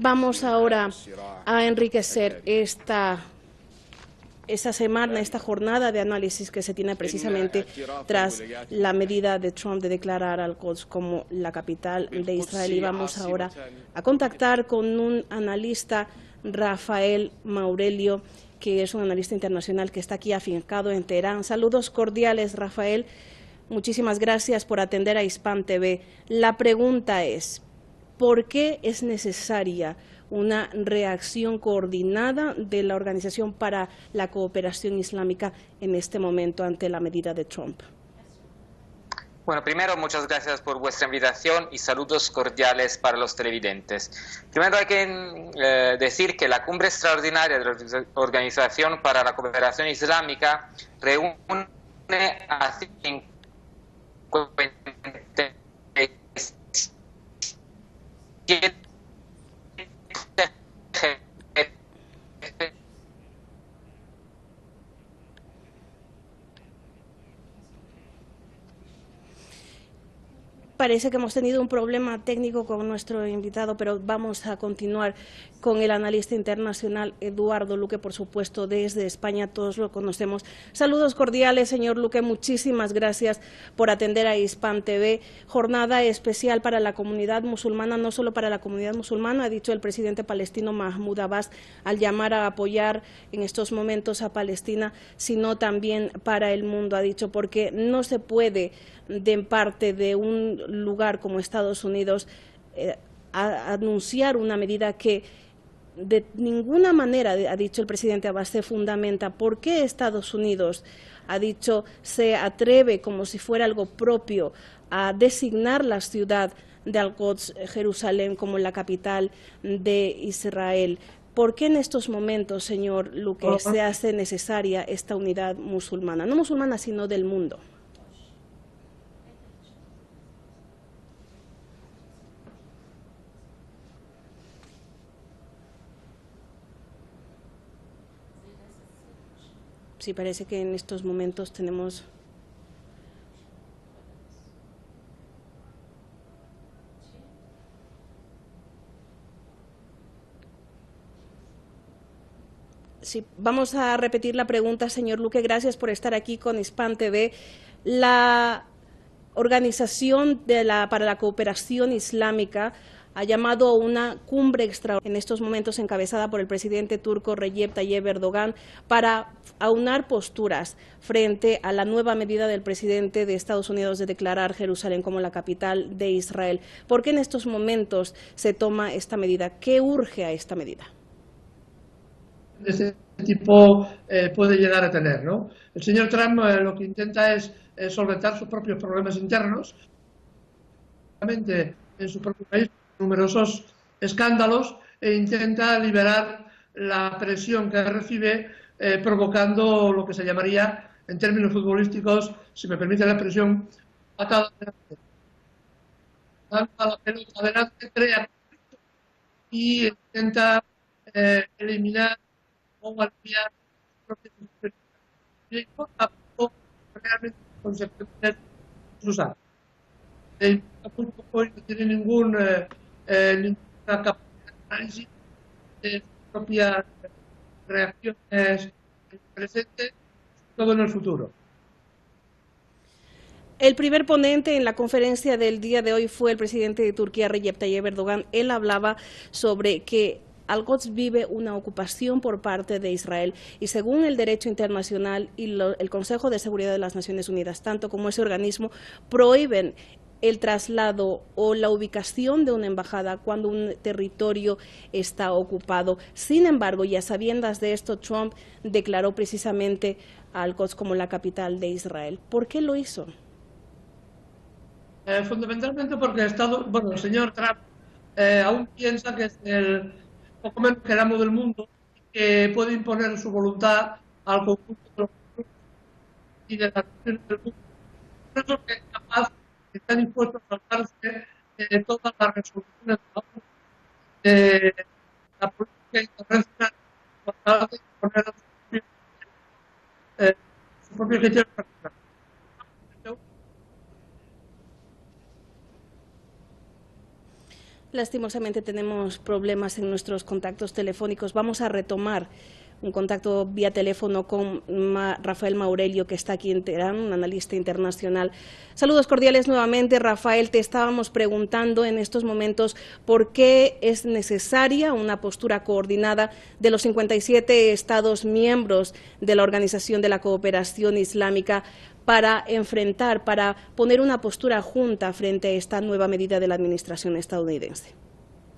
Vamos ahora a enriquecer esta semana, esta jornada de análisis que se tiene precisamente tras la medida de Trump de declarar al-Quds como la capital de Israel. Y vamos ahora a contactar con un analista, Rafael Maurelio, que es un analista internacional que está aquí afincado en Teherán. Saludos cordiales, Rafael. Muchísimas gracias por atender a Hispan TV. La pregunta es, ¿por qué es necesaria una reacción coordinada de la Organización para la Cooperación Islámica en este momento ante la medida de Trump? Bueno, primero, muchas gracias por vuestra invitación y saludos cordiales para los televidentes. Primero hay que decir que la cumbre extraordinaria de la Organización para la Cooperación Islámica reúne a 57 Parece que hemos tenido un problema técnico con nuestro invitado, pero vamos a continuar con el analista internacional Eduardo Luque, por supuesto, desde España, todos lo conocemos. Saludos cordiales, señor Luque, muchísimas gracias por atender a Hispan TV. Jornada especial para la comunidad musulmana, no solo para la comunidad musulmana, ha dicho el presidente palestino Mahmoud Abbas al llamar a apoyar en estos momentos a Palestina, sino también para el mundo, ha dicho, porque no se puede, de parte de un lugar como Estados Unidos, anunciar una medida que de ninguna manera, ha dicho el presidente Abbas, se fundamenta. ¿Por qué Estados Unidos, ha dicho, se atreve como si fuera algo propio a designar la ciudad de Al-Quds, Jerusalén, como la capital de Israel? ¿Por qué en estos momentos, señor Luque, se hace necesaria esta unidad musulmana? No musulmana, sino del mundo. Sí, parece que en estos momentos tenemos... Sí, vamos a repetir la pregunta, señor Luque. Gracias por estar aquí con Hispan TV. La Organización para la Cooperación Islámica ha llamado a una cumbre extraordinaria en estos momentos encabezada por el presidente turco Recep Tayyip Erdogan para aunar posturas frente a la nueva medida del presidente de Estados Unidos de declarar Jerusalén como la capital de Israel. ¿Por qué en estos momentos se toma esta medida? ¿Qué urge a esta medida? De este tipo puede llegar a tener, ¿no? El señor Trump lo que intenta es solventar sus propios problemas internos, en su propio país, numerosos escándalos, e intenta liberar la presión que recibe, provocando lo que se llamaría, en términos futbolísticos, si me permite la expresión, patada adelante. Lanza la pelota adelante, crea y intenta eliminar o aliviar sus propias realmente consecuencias usar. Muy poco y no tiene ninguna capacidad de análisis de sus propias reacciones en el presente, todo en el futuro. El primer ponente en la conferencia del día de hoy fue el presidente de Turquía, Recep Tayyip Erdogan. Él hablaba sobre que Al-Quds vive una ocupación por parte de Israel y según el derecho internacional y el Consejo de Seguridad de las Naciones Unidas, tanto como ese organismo, prohíben el traslado o la ubicación de una embajada cuando un territorio está ocupado. Sin embargo, y a sabiendas de esto, Trump declaró precisamente a Al-Quds como la capital de Israel. ¿Por qué lo hizo? Fundamentalmente porque el señor Trump aún piensa que es el poco menos que el amo del mundo y que puede imponer su voluntad al conjunto de los y de las naciones del mundo. Por eso que es capaz, está dispuesto a saltarse todas las resoluciones de la ONU, de la política internacional, para imponer su propio criterio personal. Lastimosamente tenemos problemas en nuestros contactos telefónicos. Vamos a retomar un contacto vía teléfono con Rafael Maurelio, que está aquí en Teherán, un analista internacional. Saludos cordiales nuevamente, Rafael. Te estábamos preguntando en estos momentos por qué es necesaria una postura coordinada de los 57 Estados miembros de la Organización de la Cooperación Islámica para enfrentar, para poner una postura junta frente a esta nueva medida de la administración estadounidense.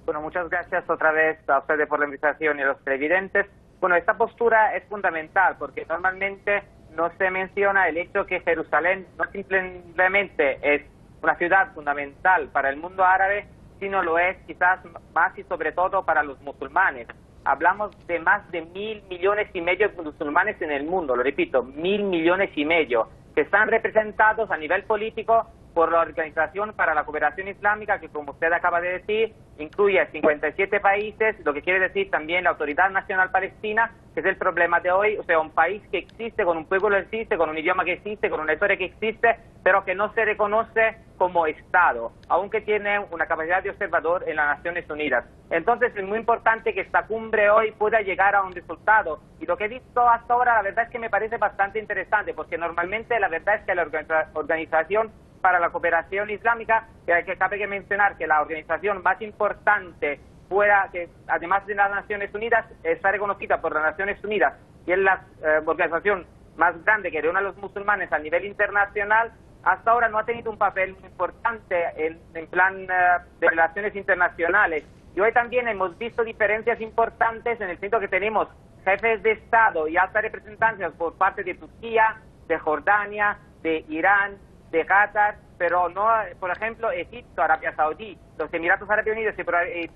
Bueno, muchas gracias otra vez a ustedes por la invitación y a los televidentes. Bueno, esta postura es fundamental porque normalmente no se menciona el hecho que Jerusalén no simplemente es una ciudad fundamental para el mundo árabe, sino lo es quizás más y sobre todo para los musulmanes. Hablamos de más de 1.000 millones y medio de musulmanes en el mundo, lo repito, 1.000 millones y medio, que están representados a nivel político por la Organización para la Cooperación Islámica, que como usted acaba de decir, incluye 57 países, lo que quiere decir también la Autoridad Nacional Palestina, que es el problema de hoy, o sea, un país que existe, con un pueblo que existe, con un idioma que existe, con una historia que existe, pero que no se reconoce como Estado, aunque tiene una capacidad de observador en las Naciones Unidas. Entonces es muy importante que esta cumbre hoy pueda llegar a un resultado, y lo que he visto hasta ahora la verdad es que me parece bastante interesante, porque normalmente la verdad es que la Organización para la Cooperación Islámica, que cabe que mencionar que la organización más importante fuera, que además de las Naciones Unidas, está reconocida por las Naciones Unidas y es la organización más grande que reúne a los musulmanes a nivel internacional, hasta ahora no ha tenido un papel muy importante en plan de relaciones internacionales. Y hoy también hemos visto diferencias importantes en el sentido que tenemos jefes de Estado y altas representantes por parte de Turquía, de Jordania, de Irán, de Qatar, pero no, por ejemplo, Egipto, Arabia Saudí, los Emiratos Árabes Unidos y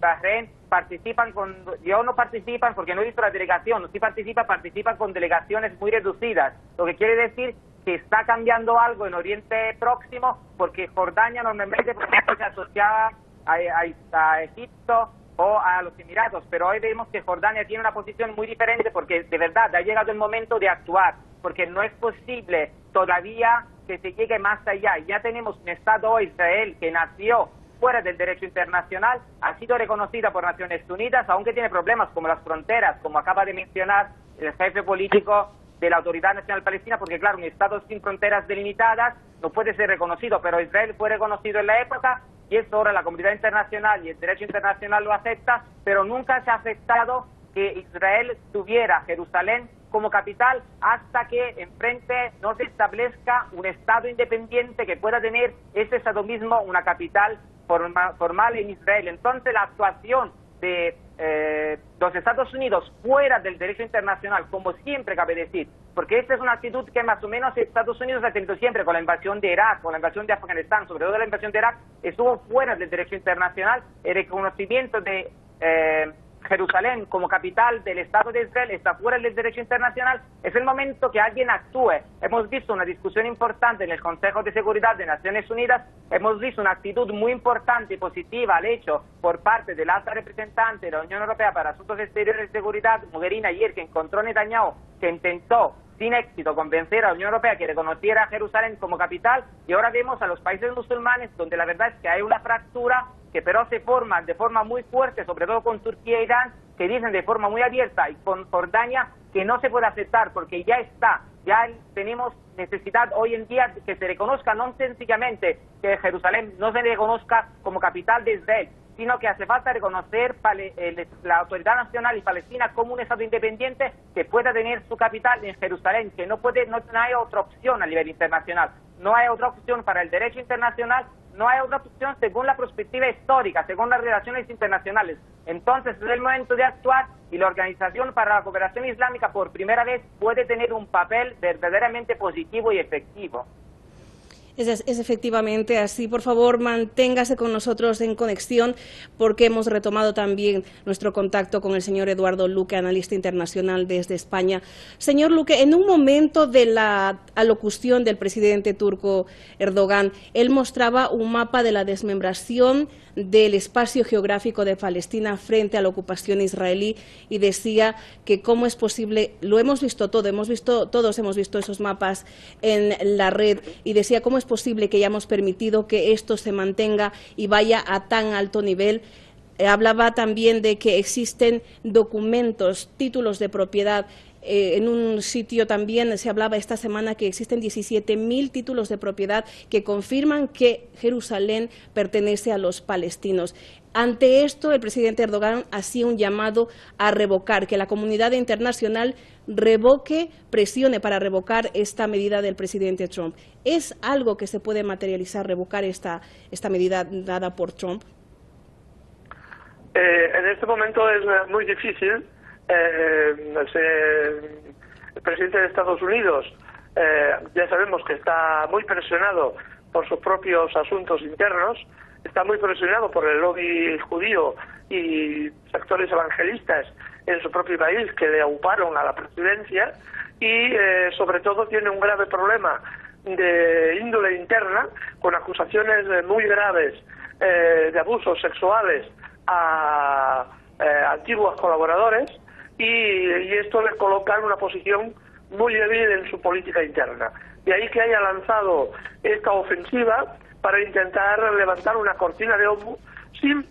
Bahrein participan no participan porque no he visto la delegación, sí participan con delegaciones muy reducidas, lo que quiere decir que está cambiando algo en Oriente Próximo, porque Jordania normalmente, por ejemplo, se asociaba a Egipto o a los Emiratos, pero hoy vemos que Jordania tiene una posición muy diferente porque de verdad ha llegado el momento de actuar, porque no es posible todavía que se llegue más allá. Ya tenemos un Estado hoy, Israel, que nació fuera del derecho internacional, ha sido reconocida por Naciones Unidas, aunque tiene problemas como las fronteras, como acaba de mencionar el jefe político de la Autoridad Nacional Palestina, porque claro, un Estado sin fronteras delimitadas no puede ser reconocido, pero Israel fue reconocido en la época y eso ahora la comunidad internacional y el derecho internacional lo acepta, pero nunca se ha aceptado que Israel tuviera Jerusalén como capital hasta que enfrente no se establezca un Estado independiente que pueda tener ese Estado mismo una capital formal en Israel. Entonces la actuación de los Estados Unidos fuera del derecho internacional, como siempre cabe decir, porque esta es una actitud que más o menos Estados Unidos ha tenido siempre con la invasión de Irak, con la invasión de Afganistán, sobre todo la invasión de Irak, estuvo fuera del derecho internacional. El reconocimiento de Jerusalén como capital del Estado de Israel está fuera del derecho internacional. Es el momento que alguien actúe. Hemos visto una discusión importante en el Consejo de Seguridad de Naciones Unidas, hemos visto una actitud muy importante y positiva al hecho por parte del alta representante de la Unión Europea para Asuntos Exteriores y Seguridad, Mogherini, ayer, que encontró a Netanyahu, que intentó sin éxito convencer a la Unión Europea que reconociera a Jerusalén como capital, y ahora vemos a los países musulmanes donde la verdad es que hay una fractura que pero se forma de forma muy fuerte, sobre todo con Turquía e Irán, que dicen de forma muy abierta, y con Jordania, que no se puede aceptar porque ya tenemos necesidad hoy en día que se reconozca no sencillamente que Jerusalén no se reconozca como capital de Israel, sino que hace falta reconocer la Autoridad Nacional y Palestina como un Estado independiente que pueda tener su capital en Jerusalén, que no hay otra opción a nivel internacional, no hay otra opción para el derecho internacional, no hay otra opción según la perspectiva histórica, según las relaciones internacionales. Entonces es el momento de actuar y la Organización para la Cooperación Islámica por primera vez puede tener un papel verdaderamente positivo y efectivo. Es efectivamente así. Por favor, manténgase con nosotros en conexión porque hemos retomado también nuestro contacto con el señor Eduardo Luque, analista internacional desde España. Señor Luque, en un momento de la alocución del presidente turco Erdogan, él mostraba un mapa de la desmembración del espacio geográfico de Palestina frente a la ocupación israelí y decía que cómo es posible, lo hemos visto todo, todos hemos visto esos mapas en la red, y decía cómo es posible que hayamos permitido que esto se mantenga y vaya a tan alto nivel Hablaba también de que existen documentos, títulos de propiedad. En un sitio también se hablaba esta semana que existen 17.000 títulos de propiedad que confirman que Jerusalén pertenece a los palestinos. Ante esto, el presidente Erdogan hacía un llamado a revocar, que la comunidad internacional presione para revocar esta medida del presidente Trump. ¿Es algo que se puede materializar, revocar esta medida dada por Trump? En este momento es muy difícil. El presidente de Estados Unidos ya sabemos que está muy presionado por sus propios asuntos internos, está muy presionado por el lobby judío y sectores evangelistas en su propio país que le auparon a la presidencia y sobre todo tiene un grave problema de índole interna con acusaciones muy graves de abusos sexuales a antiguos colaboradores y esto le coloca en una posición muy débil en su política interna. De ahí que haya lanzado esta ofensiva para intentar levantar una cortina de humo sin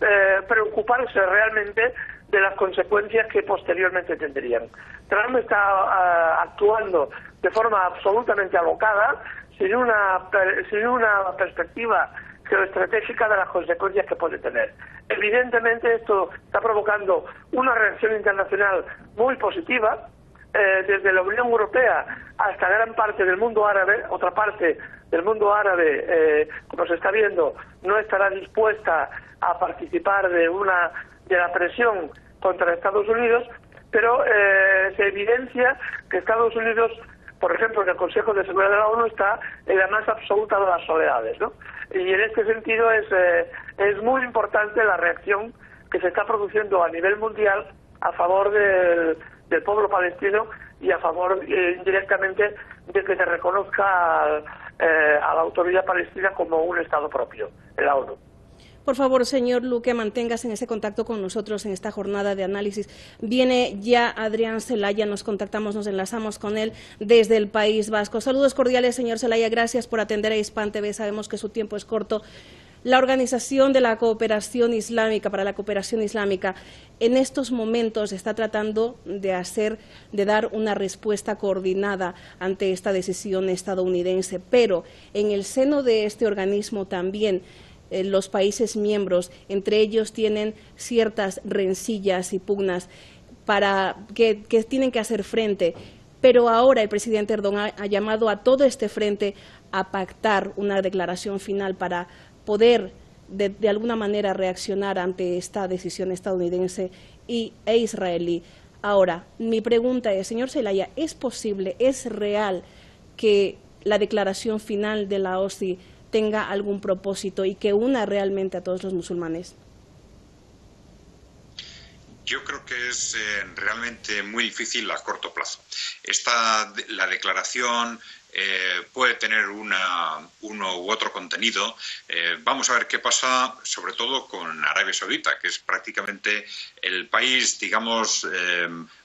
preocuparse realmente de las consecuencias que posteriormente tendrían. Trump está actuando de forma absolutamente alocada, sin una perspectiva geoestratégica de las consecuencias que puede tener. Evidentemente esto está provocando una reacción internacional muy positiva, desde la Unión Europea hasta gran parte del mundo árabe. Otra parte del mundo árabe, como se está viendo, no estará dispuesta a participar de la presión contra Estados Unidos, pero se evidencia que Estados Unidos, por ejemplo, en el Consejo de Seguridad de la ONU está en la más absoluta de las soledades, ¿no? Y en este sentido es muy importante la reacción que se está produciendo a nivel mundial a favor del pueblo palestino y a favor indirectamente de que se reconozca a la autoridad palestina como un Estado propio en la ONU. Por favor, señor Luque, manténgase en ese contacto con nosotros en esta jornada de análisis. Viene ya Adrián Celaya, nos contactamos, nos enlazamos con él desde el País Vasco. Saludos cordiales, señor Celaya, gracias por atender a Hispan TV, sabemos que su tiempo es corto. La Organización de la Cooperación Islámica, para la Cooperación Islámica, en estos momentos está tratando de dar una respuesta coordinada ante esta decisión estadounidense, pero en el seno de este organismo también los países miembros, entre ellos tienen ciertas rencillas y pugnas para que tienen que hacer frente. Pero ahora el presidente Erdogan ha llamado a todo este frente a pactar una declaración final para poder de alguna manera reaccionar ante esta decisión estadounidense e israelí. Ahora, mi pregunta es, señor Celaya, ¿es posible, es real que la declaración final de la OSCE tenga algún propósito y que una realmente a todos los musulmanes? Yo creo que es realmente muy difícil a corto plazo. La declaración puede tener uno u otro contenido. Vamos a ver qué pasa, sobre todo con Arabia Saudita, que es prácticamente el país, digamos,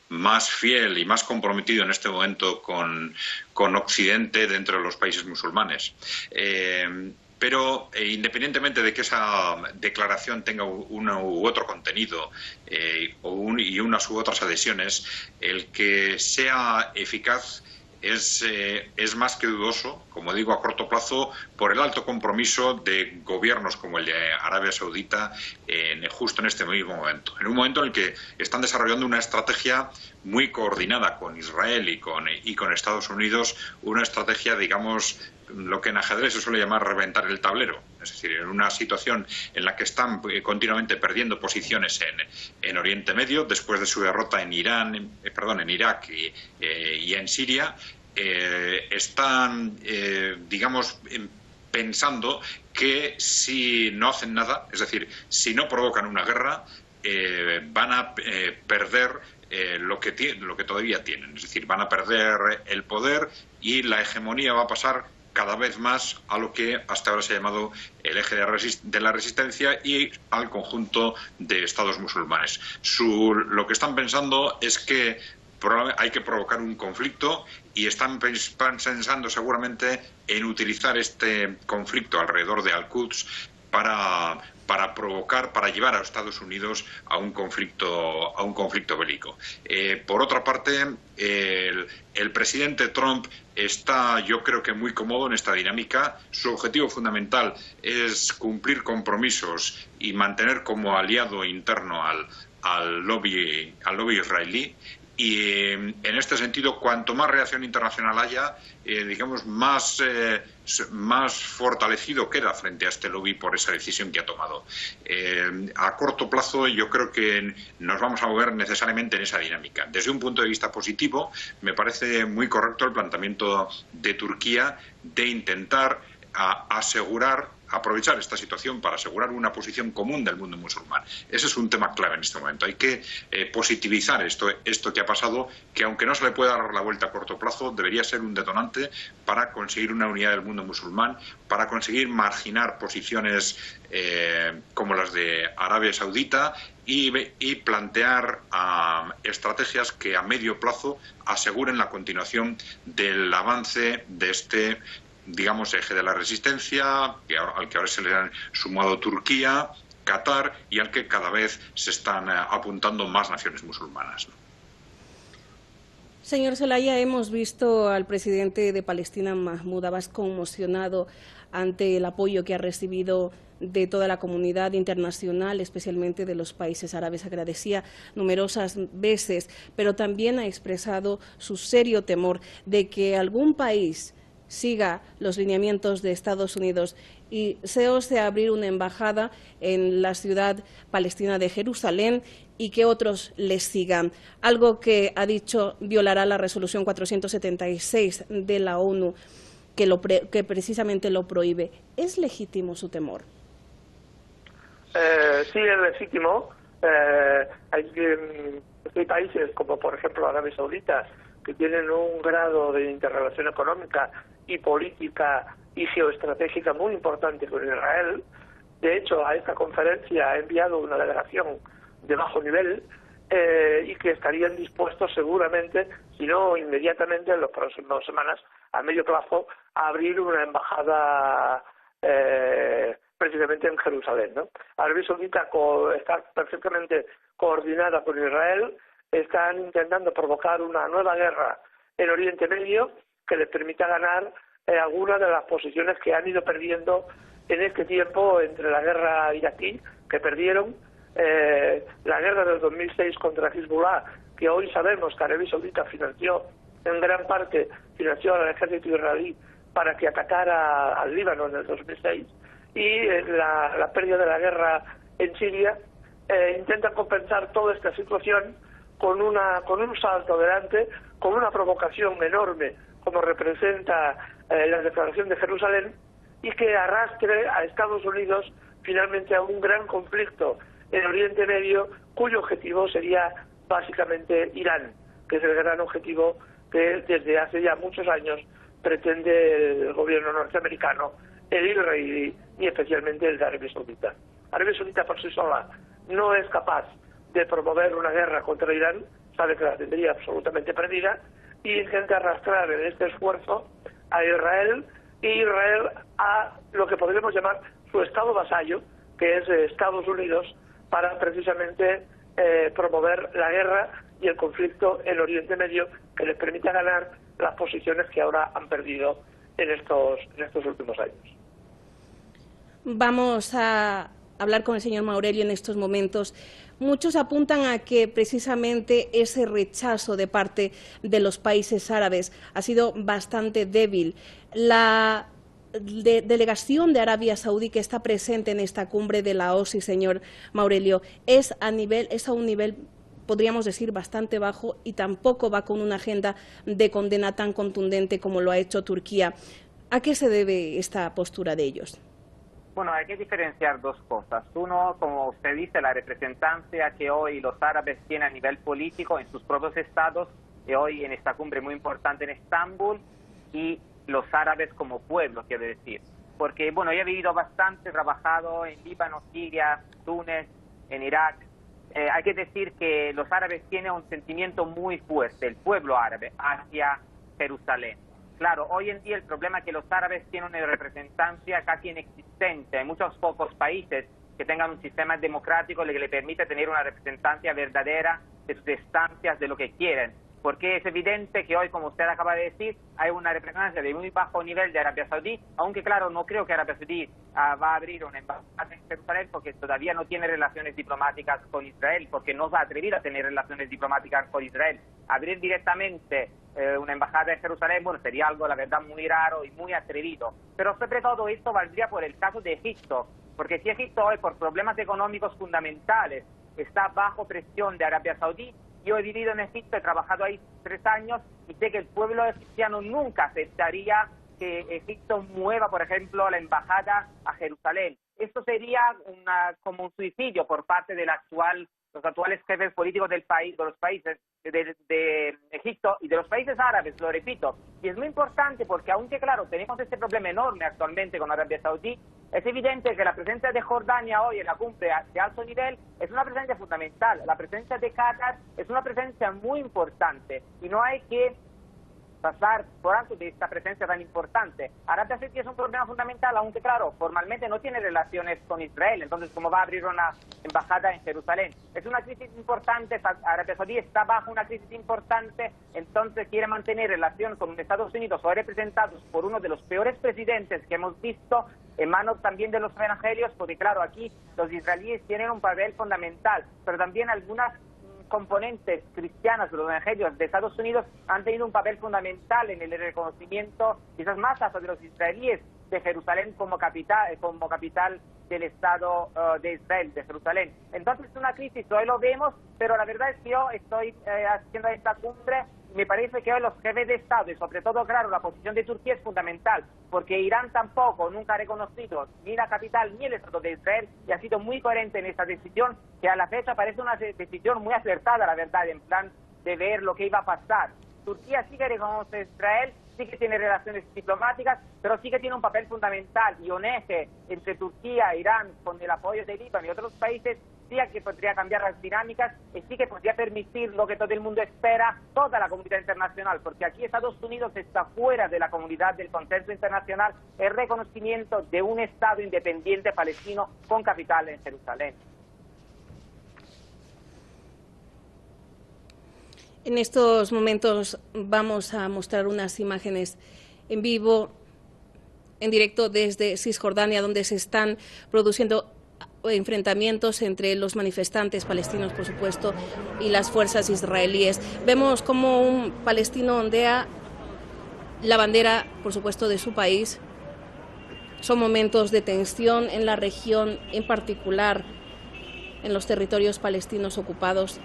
más fiel y más comprometido en este momento con Occidente dentro de los países musulmanes. Pero independientemente de que esa declaración tenga uno u otro contenido y unas u otras adhesiones, el que sea eficaz es más que dudoso, como digo, a corto plazo, por el alto compromiso de gobiernos como el de Arabia Saudita justo en este mismo momento. En un momento en el que están desarrollando una estrategia muy coordinada con Israel y con Estados Unidos, una estrategia, digamos, lo que en ajedrez se suele llamar reventar el tablero. Es decir, en una situación en la que están continuamente perdiendo posiciones en Oriente Medio, después de su derrota en Irak y en Siria, están, digamos, pensando que si no hacen nada, es decir, si no provocan una guerra, van a perder lo que todavía tienen. Es decir, van a perder el poder y la hegemonía va a pasar cada vez más a lo que hasta ahora se ha llamado el eje de la resistencia y al conjunto de estados musulmanes. Lo que están pensando es que hay que provocar un conflicto y están pensando seguramente en utilizar este conflicto alrededor de Al-Quds para provocar, para llevar a Estados Unidos a un conflicto bélico. Por otra parte, el presidente Trump está, yo creo que muy cómodo en esta dinámica. Su objetivo fundamental es cumplir compromisos y mantener como aliado interno al lobby israelí. Y en este sentido, cuanto más reacción internacional haya, digamos, más fortalecido queda frente a este lobby por esa decisión que ha tomado. A corto plazo, yo creo que nos vamos a mover necesariamente en esa dinámica. Desde un punto de vista positivo, me parece muy correcto el planteamiento de Turquía de intentar aprovechar esta situación para asegurar una posición común del mundo musulmán. Ese es un tema clave en este momento. Hay que positivizar esto que ha pasado, que aunque no se le pueda dar la vuelta a corto plazo, debería ser un detonante para conseguir una unidad del mundo musulmán, para conseguir marginar posiciones como las de Arabia Saudita y plantear estrategias que a medio plazo aseguren la continuación del avance de este, digamos, eje de la resistencia, al que ahora se le han sumado Turquía, Qatar y al que cada vez se están apuntando más naciones musulmanas. Señor Zelaya, hemos visto al presidente de Palestina, Mahmoud Abbas, conmocionado ante el apoyo que ha recibido de toda la comunidad internacional, especialmente de los países árabes. Agradecía numerosas veces, pero también ha expresado su serio temor de que algún país siga los lineamientos de Estados Unidos y se ose abrir una embajada en la ciudad palestina de Jerusalén y que otros les sigan. Algo que, ha dicho, violará la resolución 476 de la ONU, que precisamente lo prohíbe. ¿Es legítimo su temor? Sí, es legítimo. Hay países como, por ejemplo, Arabia Saudita, que tienen un grado de interrelación económica y política y geoestratégica muy importante con Israel. De hecho, a esta conferencia ha enviado una delegación de bajo nivel y que estarían dispuestos seguramente, si no inmediatamente, en las próximas semanas, a medio plazo, a abrir una embajada precisamente en Jerusalén, ¿no? Arabia Saudita está perfectamente coordinada con Israel. Están intentando provocar una nueva guerra en Oriente Medio que les permita ganar algunas de las posiciones que han ido perdiendo en este tiempo entre la guerra iraquí, que perdieron, la guerra del 2006 contra Hezbollah, que hoy sabemos que Arabia Saudita financió, en gran parte financió al ejército israelí para que atacara al Líbano en el 2006, y la pérdida de la guerra en Siria. Intentan compensar toda esta situación con un salto adelante, con una provocación enorme como representa la declaración de Jerusalén, y que arrastre a Estados Unidos finalmente a un gran conflicto en Oriente Medio, cuyo objetivo sería básicamente Irán, que es el gran objetivo que desde hace ya muchos años pretende el gobierno norteamericano, el israelí y especialmente el de Arabia Saudita. Arabia Saudita por sí sola no es capaz de promover una guerra contra Irán, sabe que la tendría absolutamente perdida, y intenta arrastrar en este esfuerzo a Israel, y Israel a lo que podríamos llamar su estado vasallo, que es Estados Unidos, para precisamente promover la guerra y el conflicto en Oriente Medio, que les permita ganar las posiciones que ahora han perdido en estos últimos años. Vamos a hablar con el señor Maurelio en estos momentos. Muchos apuntan a que precisamente ese rechazo de parte de los países árabes ha sido bastante débil. La delegación de Arabia Saudí que está presente en esta cumbre de la OSI, señor Maurelio, es a un nivel, podríamos decir, bastante bajo, y tampoco va con una agenda de condena tan contundente como lo ha hecho Turquía. ¿A qué se debe esta postura de ellos? Bueno, hay que diferenciar dos cosas. Uno, como usted dice, la representancia que hoy los árabes tienen a nivel político en sus propios estados, y hoy en esta cumbre muy importante en Estambul, y los árabes como pueblo, quiero decir. Porque, bueno, yo he vivido bastante, trabajado en Líbano, Siria, Túnez, en Irak. Hay que decir que los árabes tienen un sentimiento muy fuerte, el pueblo árabe, hacia Jerusalén. claro, hoy en día el problema es que los árabes tienen una representancia casi inexistente. Hay muchos pocos países que tengan un sistema democrático que le permite tener una representancia verdadera de sus estancias, de lo que quieren. Porque es evidente que hoy, como usted acaba de decir, hay una representancia de muy bajo nivel de Arabia Saudí, aunque claro, no creo que Arabia Saudí va a abrir una embajada en Jerusalén porque todavía no tiene relaciones diplomáticas con Israel, porque no va a atrever a tener relaciones diplomáticas con Israel. Abrir directamente una embajada en Jerusalén, bueno, sería algo, la verdad, muy raro y muy atrevido. Pero sobre todo esto valdría por el caso de Egipto, porque si Egipto hoy, por problemas económicos fundamentales, está bajo presión de Arabia Saudí. Yo he vivido en Egipto, he trabajado ahí 3 años y sé que el pueblo egipciano nunca aceptaría que Egipto mueva, por ejemplo, la embajada a Jerusalén. Esto sería como un suicidio por parte de los actuales jefes políticos del país, de los países de Egipto y de los países árabes, lo repito. Y es muy importante porque, aunque claro, tenemos este problema enorme actualmente con Arabia Saudí, es evidente que la presencia de Jordania hoy en la cumbre de alto nivel es una presencia fundamental. La presencia de Qatar es una presencia muy importante y no hay que pasar por alto de esta presencia tan importante. Arabia Saudí es un problema fundamental, aunque claro, formalmente no tiene relaciones con Israel, entonces ¿cómo va a abrir una embajada en Jerusalén? Es una crisis importante, Arabia Saudí está bajo una crisis importante, entonces quiere mantener relación con Estados Unidos, hoy representados por uno de los peores presidentes que hemos visto, en manos también de los evangelios, porque claro, aquí los israelíes tienen un papel fundamental, pero también algunas componentes cristianas de los evangelios de Estados Unidos han tenido un papel fundamental en el reconocimiento, quizás más hasta de los israelíes, de Jerusalén como capital del Estado de Israel, de Jerusalén. Entonces es una crisis, hoy lo vemos, pero la verdad es que yo estoy haciendo esta cumbre y me parece que hoy los jefes de Estado, y sobre todo, claro, la posición de Turquía es fundamental, porque Irán tampoco nunca ha reconocido ni la capital ni el Estado de Israel y ha sido muy coherente en esta decisión, que a la fecha parece una decisión muy acertada, la verdad, en plan de ver lo que iba a pasar. Turquía sí que reconoce a Israel, sí que tiene relaciones diplomáticas, pero sí que tiene un papel fundamental y un eje entre Turquía e Irán con el apoyo de Líbano y otros países, sí que podría cambiar las dinámicas y sí que podría permitir lo que todo el mundo espera, toda la comunidad internacional, porque aquí Estados Unidos está fuera de la comunidad del consenso internacional, el reconocimiento de un Estado independiente palestino con capital en Jerusalén. En estos momentos vamos a mostrar unas imágenes en vivo, en directo desde Cisjordania, donde se están produciendo enfrentamientos entre los manifestantes palestinos, por supuesto, y las fuerzas israelíes. Vemos como un palestino ondea la bandera, por supuesto, de su país. Son momentos de tensión en la región, en particular en los territorios palestinos ocupados.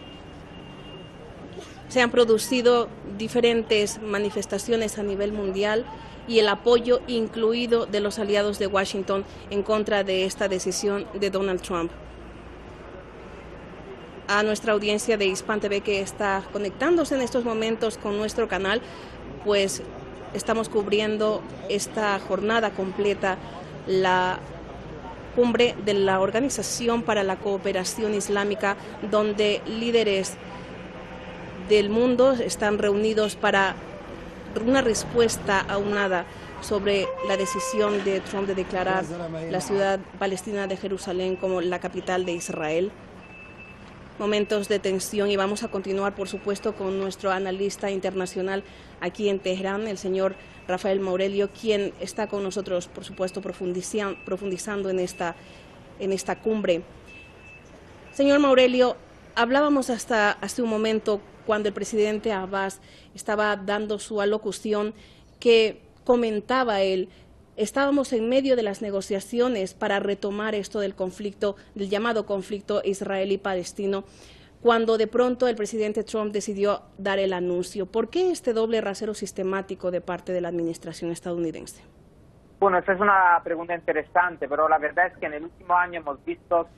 Se han producido diferentes manifestaciones a nivel mundial y el apoyo incluido de los aliados de Washington en contra de esta decisión de Donald Trump. A nuestra audiencia de Hispan TV que está conectándose en estos momentos con nuestro canal, pues estamos cubriendo esta jornada completa, la cumbre de la Organización para la Cooperación Islámica, donde líderes del mundo están reunidos para una respuesta aunada sobre la decisión de Trump de declarar la ciudad palestina de Jerusalén como la capital de Israel. Momentos de tensión y vamos a continuar, por supuesto, con nuestro analista internacional aquí en Teherán, el señor Rafael Maurelio, quien está con nosotros, por supuesto, profundizando en esta cumbre. Señor Maurelio, hablábamos hasta hace un momento cuando el presidente Abbas estaba dando su alocución, que comentaba él, estábamos en medio de las negociaciones para retomar esto del conflicto, del llamado conflicto israelí-palestino, cuando de pronto el presidente Trump decidió dar el anuncio. ¿Por qué este doble rasero sistemático de parte de la administración estadounidense? Bueno, esa es una pregunta interesante, pero la verdad es que en el último año hemos visto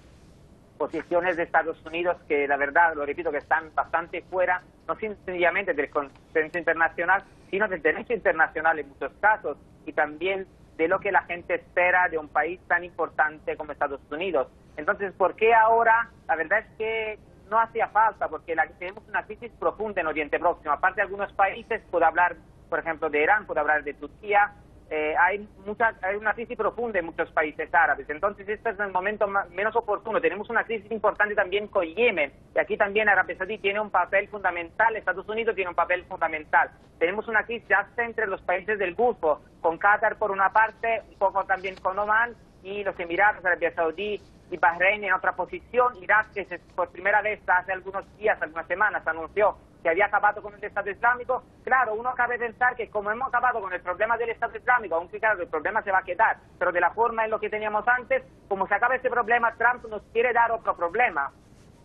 posiciones de Estados Unidos que, la verdad, lo repito, que están bastante fuera, no sencillamente del consenso internacional, sino del derecho internacional en muchos casos, y también de lo que la gente espera de un país tan importante como Estados Unidos. Entonces, ¿por qué ahora? La verdad es que no hacía falta, porque tenemos una crisis profunda en Oriente Próximo. Aparte de algunos países, puedo hablar por ejemplo, de Irán, puede hablar de Turquía. Hay una crisis profunda en muchos países árabes, entonces este es el momento menos oportuno. Tenemos una crisis importante también con Yemen, y aquí también Arabia Saudí tiene un papel fundamental, Estados Unidos tiene un papel fundamental. Tenemos una crisis hasta entre los países del Golfo, con Qatar por una parte, un poco también con Omán, y los Emiratos, Arabia Saudí y Bahrein en otra posición. Irak, que por primera vez hace algunos días, algunas semanas, anunció que había acabado con el Estado Islámico. Claro, uno cabe pensar que como hemos acabado con el problema del Estado Islámico, aunque claro, el problema se va a quedar, pero de la forma en lo que teníamos antes, como se acaba este problema, Trump nos quiere dar otro problema.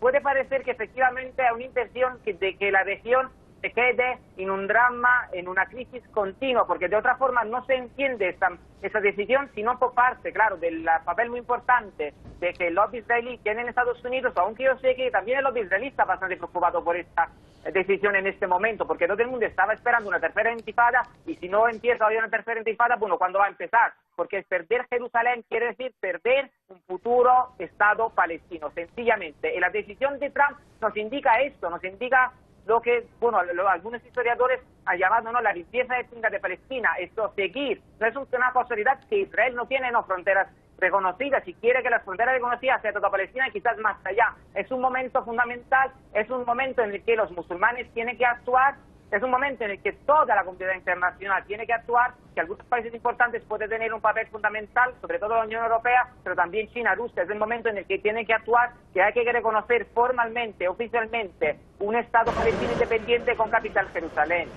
Puede parecer que efectivamente hay una intención de que la región se quede en un drama, en una crisis continua, porque de otra forma no se entiende esa decisión, sino por parte, claro, del papel muy importante de que el lobby israelí tiene en Estados Unidos, aunque yo sé que también el lobby israelí está bastante preocupado por esta decisión en este momento, porque todo el mundo estaba esperando una tercera intifada, y si no empieza hoy una tercera intifada, bueno, ¿cuándo va a empezar? Porque perder Jerusalén quiere decir perder un futuro Estado palestino, sencillamente. Y la decisión de Trump nos indica esto, nos indica lo que, bueno, algunos historiadores han llamado, ¿no?, la limpieza étnica de Palestina, esto seguir. No es una casualidad que Israel no tiene fronteras reconocidas, si quiere que las fronteras reconocidas sea toda Palestina y quizás más allá. Es un momento fundamental, es un momento en el que los musulmanes tienen que actuar, es un momento en el que toda la comunidad internacional tiene que actuar, que algunos países importantes pueden tener un papel fundamental, sobre todo la Unión Europea, pero también China, Rusia. Es el momento en el que tienen que actuar, que hay que reconocer formalmente, oficialmente, un Estado palestino independiente con capital Jerusalén.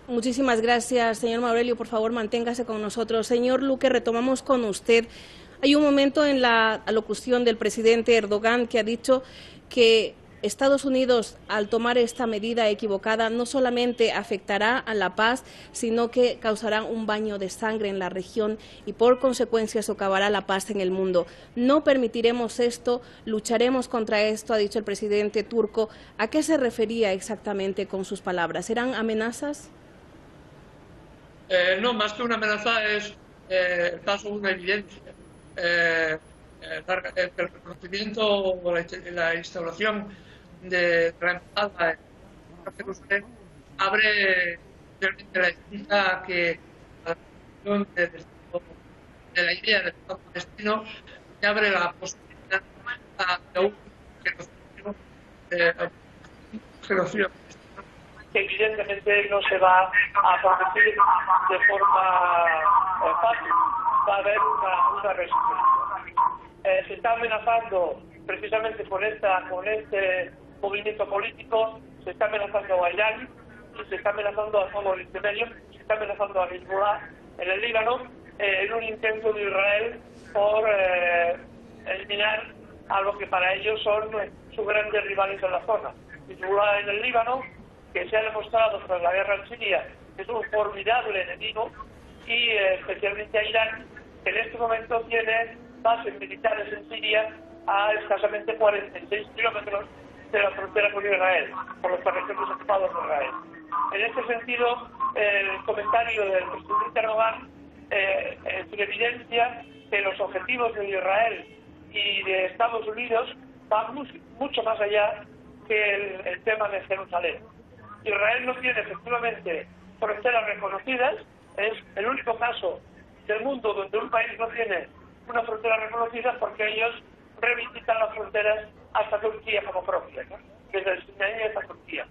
Muchísimas gracias, señor Maurelio. Por favor, manténgase con nosotros. Señor Luque, retomamos con usted. Hay un momento en la alocución del presidente Erdogan que ha dicho que Estados Unidos, al tomar esta medida equivocada, no solamente afectará a la paz, sino que causará un baño de sangre en la región y, por consecuencia, socavará la paz en el mundo. No permitiremos esto, lucharemos contra esto, ha dicho el presidente turco. ¿A qué se refería exactamente con sus palabras? ¿Eran amenazas? No, más que una amenaza es el caso de una evidencia. El reconocimiento o la instauración de la embajada en Jerusalén abre realmente la esquina que de la idea del Estado palestino, que abre la posibilidad de un genocidio que evidentemente no se va a producir de forma fácil, va a haber una respuesta. Se está amenazando precisamente con este movimiento político, se está amenazando a Irán, y se está amenazando a todo Oriente Medio, se está amenazando a Hezbollah en el Líbano, en un intento de Israel por eliminar a lo que para ellos son sus grandes rivales en la zona. Hezbollah en el Líbano, que se ha demostrado tras la guerra en Siria que es un formidable enemigo, y especialmente a Irán, que en este momento tiene bases militares en Siria a escasamente 46 kilómetros de la frontera con Israel, por los territorios ocupados de Israel. En este sentido, el comentario del presidente Erdogan es una evidencia que los objetivos de Israel y de Estados Unidos van mucho más allá que el tema de Jerusalén. Israel no tiene efectivamente fronteras reconocidas, es el único caso del mundo donde un país no tiene una frontera reconocida, porque ellos reivindican las fronteras hasta Turquía como propia, ¿no?, desde el Sinaí hasta Turquía.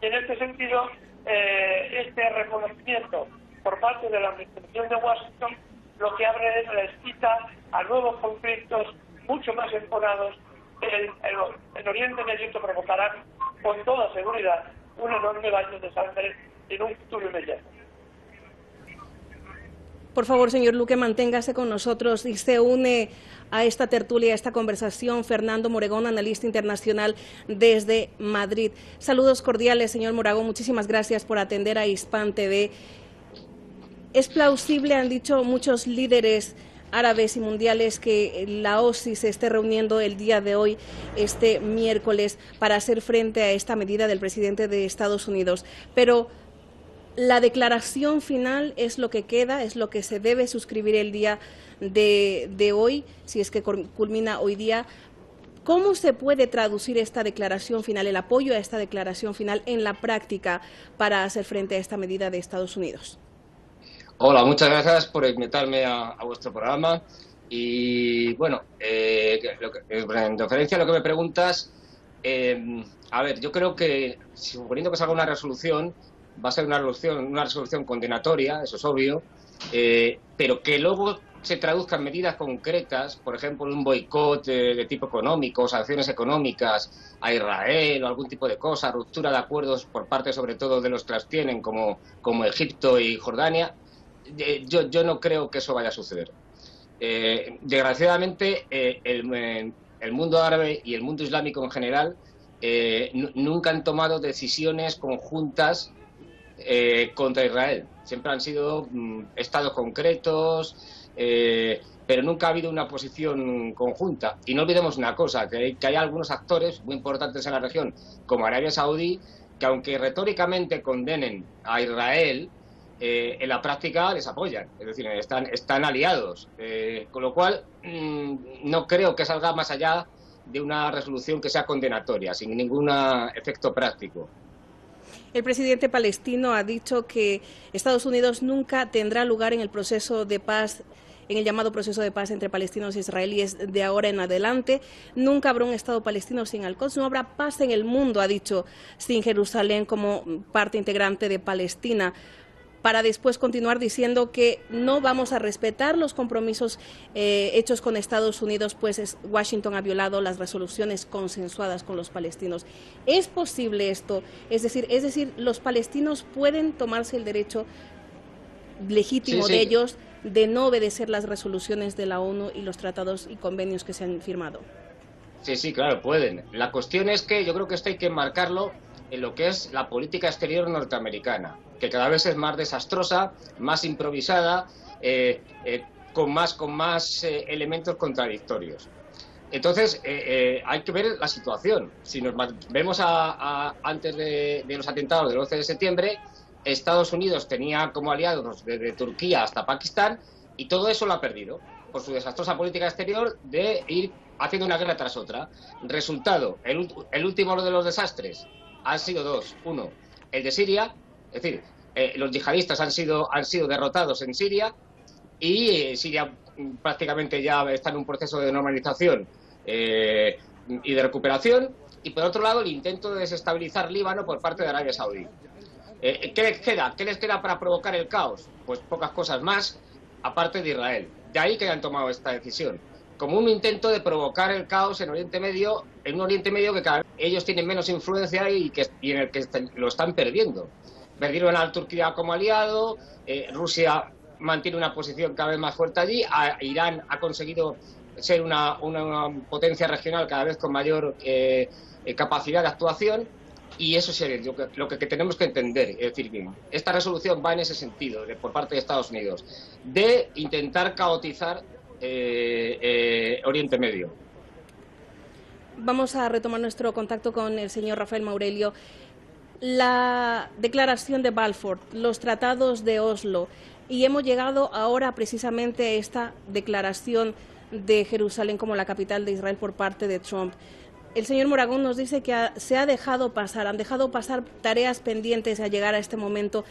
Y en este sentido, este reconocimiento por parte de la administración de Washington lo que abre es la esquina a nuevos conflictos mucho más enfocados en Oriente Medio, que provocarán con toda seguridad un enorme baño de sangre en un futuro inmediato. Por favor, señor Luque, manténgase con nosotros y se une a esta tertulia, a esta conversación, Fernando Moregón, analista internacional desde Madrid. Saludos cordiales, señor Moregón. Muchísimas gracias por atender a Hispan TV. Es plausible, han dicho muchos líderes árabes y mundiales, que la OSI se esté reuniendo el día de hoy, este miércoles, para hacer frente a esta medida del presidente de Estados Unidos. Pero la declaración final es lo que queda, es lo que se debe suscribir el día de hoy, si es que culmina hoy día. ¿Cómo se puede traducir esta declaración final, el apoyo a esta declaración final en la práctica para hacer frente a esta medida de Estados Unidos? Hola, muchas gracias por invitarme a vuestro programa. Y bueno, en referencia a lo que me preguntas, a ver, yo creo que, suponiendo que salga una resolución, va a ser una resolución condenatoria, eso es obvio, pero que luego se traduzcan medidas concretas, por ejemplo, un boicot de tipo económico, sanciones económicas a Israel o algún tipo de cosa, ruptura de acuerdos por parte sobre todo de los que las tienen, como Egipto y Jordania, yo no creo que eso vaya a suceder. Desgraciadamente, el mundo árabe y el mundo islámico en general nunca han tomado decisiones conjuntas contra Israel. Siempre han sido estados concretos, pero nunca ha habido una posición conjunta. Y no olvidemos una cosa, que hay algunos actores muy importantes en la región, como Arabia Saudí, que aunque retóricamente condenen a Israel, en la práctica les apoyan, es decir, están aliados, con lo cual no creo que salga más allá de una resolución que sea condenatoria, sin ningún efecto práctico. El presidente palestino ha dicho que Estados Unidos nunca tendrá lugar en el proceso de paz, en el llamado proceso de paz entre palestinos e israelíes de ahora en adelante. Nunca habrá un Estado palestino sin Al-Quds, no habrá paz en el mundo, ha dicho, sin Jerusalén como parte integrante de Palestina, para después continuar diciendo que no vamos a respetar los compromisos hechos con Estados Unidos, pues Washington ha violado las resoluciones consensuadas con los palestinos. ¿Es posible esto? Es decir, los palestinos pueden tomarse el derecho legítimo de ellos de no obedecer las resoluciones de la ONU y los tratados y convenios que se han firmado. Sí, claro, pueden. La cuestión es que yo creo que esto hay que enmarcarlo en lo que es la política exterior norteamericana, que cada vez es más desastrosa, más improvisada, con más elementos contradictorios. Entonces, hay que ver la situación. Si nos vemos antes de los atentados del 11 de septiembre, Estados Unidos tenía como aliados desde Turquía hasta Pakistán, y todo eso lo ha perdido por su desastrosa política exterior de ir haciendo una guerra tras otra. Resultado, el último de los desastres han sido dos. Uno, el de Siria, es decir, los yihadistas han sido derrotados en Siria, y Siria prácticamente ya está en un proceso de normalización y de recuperación. Y por otro lado, el intento de desestabilizar Líbano por parte de Arabia Saudí. ¿Qué les queda? ¿Qué les queda para provocar el caos? Pues pocas cosas más, aparte de Israel. De ahí que hayan tomado esta decisión, como un intento de provocar el caos en Oriente Medio, en un Oriente Medio que cada vez ellos tienen menos influencia y en el que lo están perdiendo. Perdieron a Turquía como aliado, Rusia mantiene una posición cada vez más fuerte allí, Irán ha conseguido ser una potencia regional cada vez con mayor capacidad de actuación, y eso es lo que tenemos que entender. Es decir, que esta resolución va en ese sentido, por parte de Estados Unidos, de intentar caotizar Oriente Medio. Vamos a retomar nuestro contacto con el señor Rafael Maurelio. La declaración de Balfour, los tratados de Oslo, y hemos llegado ahora precisamente a esta declaración de Jerusalén como la capital de Israel por parte de Trump. El señor Moragón nos dice que han dejado pasar tareas pendientes a llegar a este momento.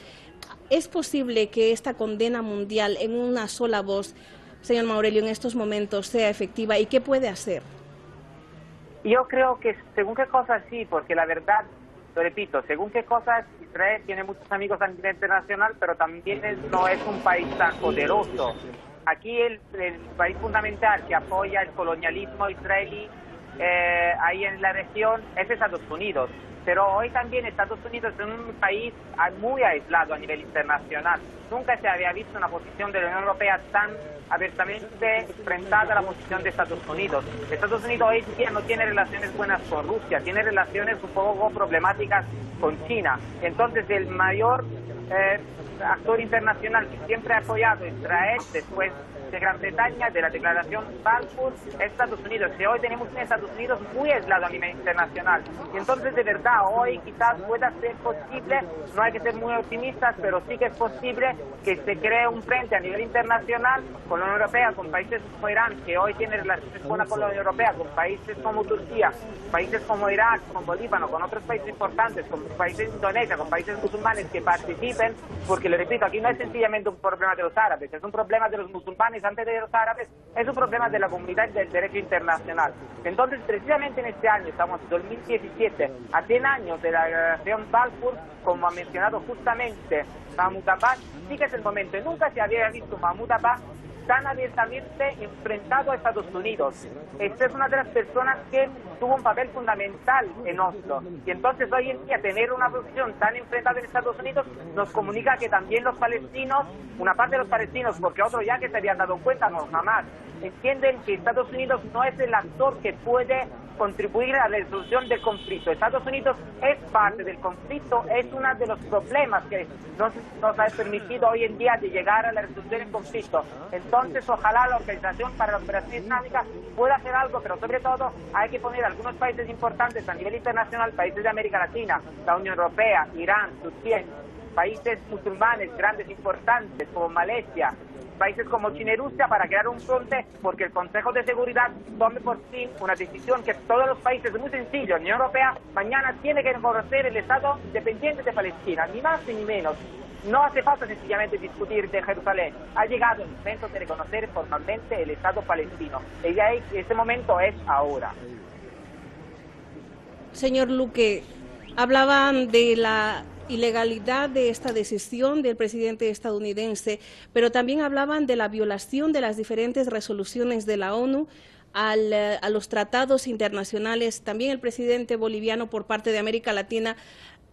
¿Es posible que esta condena mundial en una sola voz, señor Maurelio, en estos momentos sea efectiva, y qué puede hacer? Yo creo que según qué cosas sí, porque la verdad, lo repito, según qué cosas, Israel tiene muchos amigos a nivel internacional, pero también no es un país tan poderoso. Aquí el país fundamental que apoya el colonialismo israelí ahí en la región es Estados Unidos, pero hoy también Estados Unidos es un país muy aislado a nivel internacional. Nunca se había visto una posición de la Unión Europea tan abiertamente enfrentada a la posición de Estados Unidos. Estados Unidos hoy día no tiene relaciones buenas con Rusia, tiene relaciones un poco problemáticas con China. Entonces el mayor actor internacional que siempre ha apoyado a Israel después de Gran Bretaña, de la declaración Balfour, Estados Unidos. Y hoy tenemos un Estados Unidos muy aislado a nivel internacional. Y entonces, de verdad, hoy quizás pueda ser posible, no hay que ser muy optimistas, pero sí que es posible que se cree un frente a nivel internacional con la Unión Europea, con países como Irán, que hoy tiene relaciones buenas con la Unión Europea, con países como Turquía, países como Irak, como Líbano, con otros países importantes, con países de Indonesia, con países musulmanes que participen, porque, le repito, aquí no es sencillamente un problema de los árabes, es un problema de los musulmanes antes de los árabes, es un problema de la comunidad del derecho internacional. Entonces, precisamente en este año, estamos en 2017, a 100 años de la declaración Balfour, como ha mencionado justamente Mahmoud Abbas, sí que es el momento, y nunca se había visto Mahmoud Abbas tan abiertamente enfrentado a Estados Unidos. Esta es una de las personas que tuvo un papel fundamental en Oslo. Y entonces hoy en día tener una posición tan enfrentada en Estados Unidos nos comunica que también los palestinos, una parte de los palestinos, porque otros ya que se habían dado cuenta, no jamás, entienden que Estados Unidos no es el actor que puede contribuir a la resolución del conflicto. Estados Unidos es parte del conflicto, es uno de los problemas que nos ha permitido hoy en día de llegar a la resolución del conflicto. Entonces, ojalá la Organización para la Cooperación Islámica pueda hacer algo, pero sobre todo hay que poner algunos países importantes a nivel internacional, países de América Latina, la Unión Europea, Irán, Turquía, países musulmanes grandes, importantes, como Malasia, países como China y Rusia, para crear un frente, porque el Consejo de Seguridad tome por fin una decisión que todos los países, es muy sencillo, la Unión Europea mañana tiene que reconocer el Estado independiente de Palestina, ni más ni menos. No hace falta sencillamente discutir de Jerusalén. Ha llegado el momento de reconocer formalmente el Estado palestino. Y ya ese momento es ahora. Señor Luque, hablaban de la ilegalidad de esta decisión del presidente estadounidense, pero también hablaban de la violación de las diferentes resoluciones de la ONU a los tratados internacionales. También el presidente boliviano, por parte de América Latina,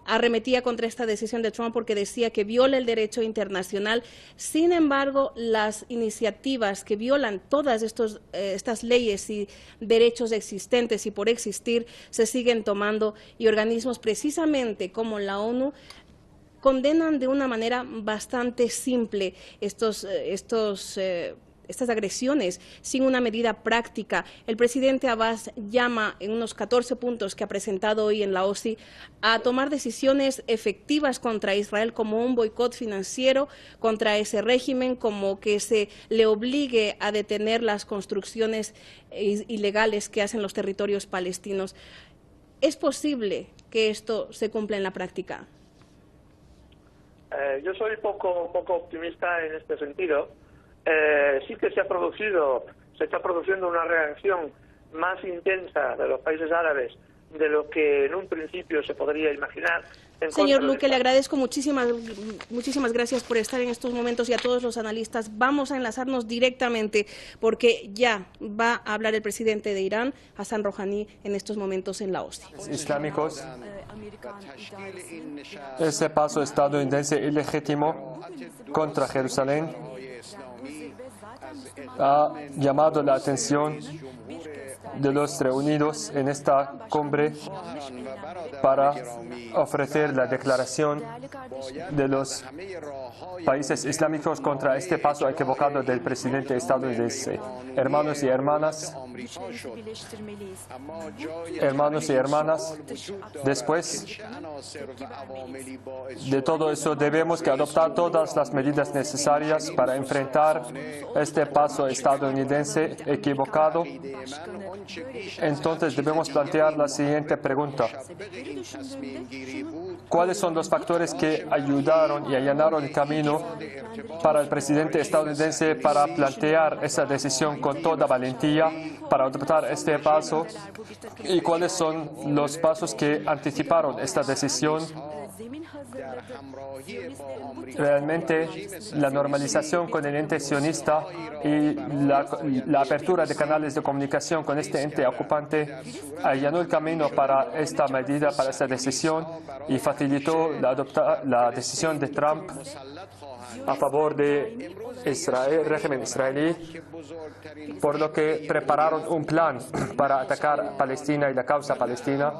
arremetía contra esta decisión de Trump porque decía que viola el derecho internacional. Sin embargo, las iniciativas que violan todas estas leyes y derechos existentes y por existir se siguen tomando, y organismos precisamente como la ONU condenan de una manera bastante simple estas agresiones sin una medida práctica. El presidente Abbas llama en unos 14 puntos que ha presentado hoy en la OSCE a tomar decisiones efectivas contra Israel, como un boicot financiero contra ese régimen, como que se le obligue a detener las construcciones ilegales que hacen los territorios palestinos. ¿Es posible que esto se cumpla en la práctica? Yo soy poco optimista en este sentido. Sí que se está produciendo una reacción más intensa de los países árabes de lo que en un principio se podría imaginar. Señor Luque, le agradezco muchísimas gracias por estar en estos momentos, y a todos los analistas. Vamos a enlazarnos directamente porque ya va a hablar el presidente de Irán, Hassan Rouhani, en estos momentos en la OSCE. Islámicos, ese paso estadounidense ilegítimo contra Jerusalén ha llamado la atención de los reunidos en esta cumbre para ofrecer la declaración de los países islámicos contra este paso equivocado del presidente estadounidense. Hermanos y hermanas, después de todo eso debemos que adoptar todas las medidas necesarias para enfrentar este paso estadounidense equivocado. Entonces debemos plantear la siguiente pregunta: ¿cuáles son los factores que ayudaron y allanaron el camino para el presidente estadounidense para plantear esa decisión con toda valentía, para adoptar este paso? ¿Y cuáles son los pasos que anticiparon esta decisión? Realmente la normalización con el ente sionista y la apertura de canales de comunicación con este ente ocupante allanó el camino para esta medida, para esta decisión, y facilitó la decisión de Trump a favor de Israel, régimen israelí, por lo que prepararon un plan para atacar Palestina y la causa palestina.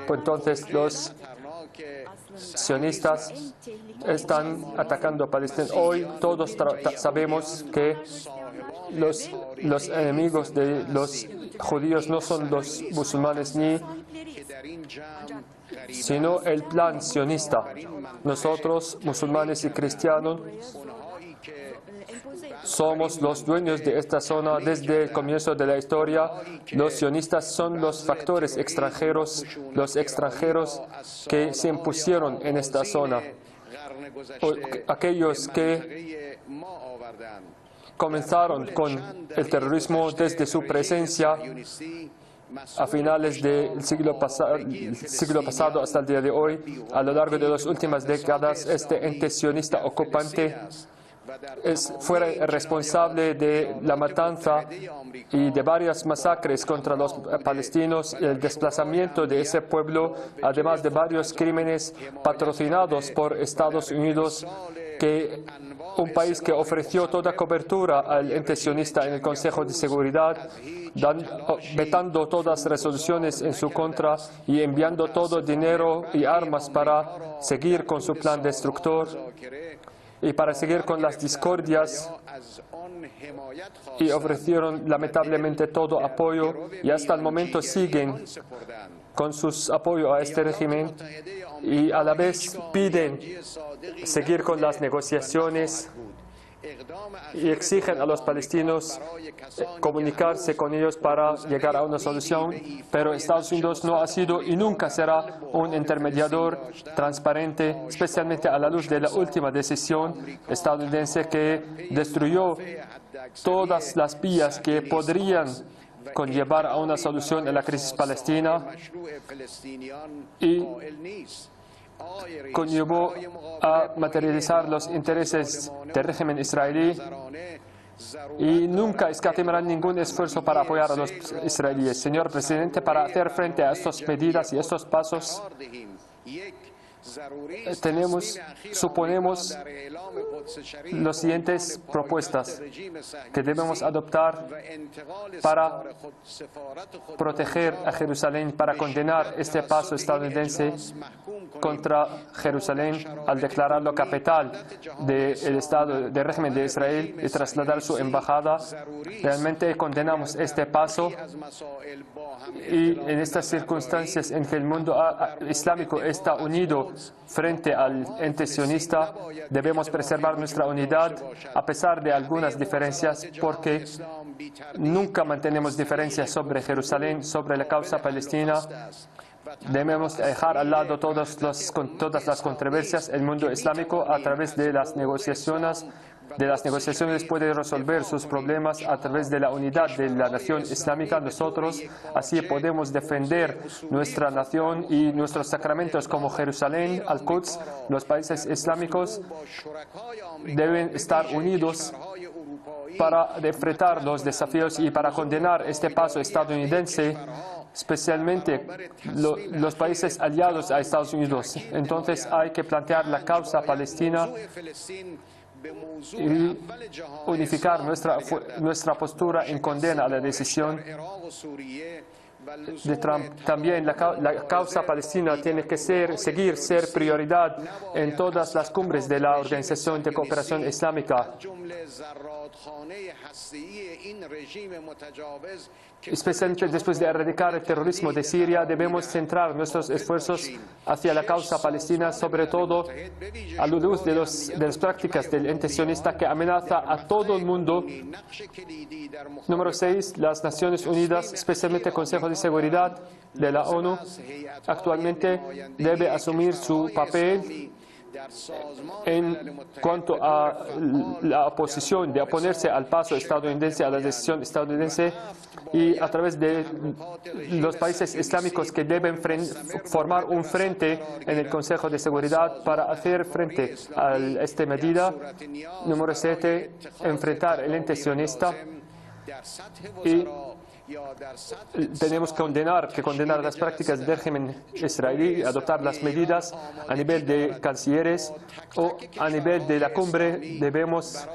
Pues entonces los sionistas están atacando a Palestina. Hoy todos sabemos que los enemigos de los judíos no son los musulmanes sino el plan sionista. Nosotros, musulmanes y cristianos, somos los dueños de esta zona desde el comienzo de la historia. Los sionistas son los factores extranjeros, los extranjeros que se impusieron en esta zona. Aquellos que comenzaron con el terrorismo desde su presencia a finales del siglo pasado hasta el día de hoy. A lo largo de las últimas décadas, este ente sionista ocupante fue responsable de la matanza y de varias masacres contra los palestinos, el desplazamiento de ese pueblo, además de varios crímenes patrocinados por Estados Unidos, un país que ofreció toda cobertura al ente sionista en el Consejo de Seguridad, vetando todas las resoluciones en su contra y enviando todo dinero y armas para seguir con su plan destructor y para seguir con las discordias, y ofrecieron lamentablemente todo apoyo y hasta el momento siguen con su apoyo a este régimen y a la vez piden seguir con las negociaciones y exigen a los palestinos comunicarse con ellos para llegar a una solución, pero Estados Unidos no ha sido y nunca será un intermediador transparente, especialmente a la luz de la última decisión estadounidense que destruyó todas las vías que podrían conllevar a una solución en la crisis palestina y conllevó a materializar los intereses del régimen israelí y nunca escatimarán ningún esfuerzo para apoyar a los israelíes. Señor presidente, para hacer frente a estas medidas y estos pasos, suponemos las siguientes propuestas que debemos adoptar para proteger a Jerusalén, para condenar este paso estadounidense contra Jerusalén al declararlo capital del Estado, del régimen de Israel y trasladar su embajada. Realmente condenamos este paso y en estas circunstancias en que el mundo islámico está unido frente al ente sionista, debemos preservar nuestra unidad a pesar de algunas diferencias, porque nunca mantenemos diferencias sobre Jerusalén, sobre la causa palestina. Debemos dejar al lado todas las controversias. El mundo islámico, a través de las negociaciones, puede resolver sus problemas a través de la unidad de la nación islámica. Nosotros así podemos defender nuestra nación y nuestros sacramentos como Jerusalén, Al-Quds. Los países islámicos deben estar unidos para enfrentar los desafíos y para condenar este paso estadounidense, especialmente los países aliados a Estados Unidos. Entonces hay que plantear la causa palestina y unificar nuestra postura en condena a la decisión de Trump. También la causa palestina tiene que ser prioridad en todas las cumbres de la Organización de Cooperación Islámica. Especialmente después de erradicar el terrorismo de Siria, debemos centrar nuestros esfuerzos hacia la causa palestina, sobre todo a la luz de las prácticas del ente sionista que amenaza a todo el mundo. Número 6. Las Naciones Unidas, especialmente el Consejo de Seguridad de la ONU, actualmente debe asumir su papel en cuanto a la oposición, de oponerse al paso estadounidense, a la decisión estadounidense, y a través de los países islámicos que deben formar un frente en el Consejo de Seguridad para hacer frente a esta medida. Número 7, enfrentar el ente sionista y tenemos que condenar las prácticas del régimen israelí, adoptar las medidas a nivel de cancilleres o a nivel de la cumbre. Debemos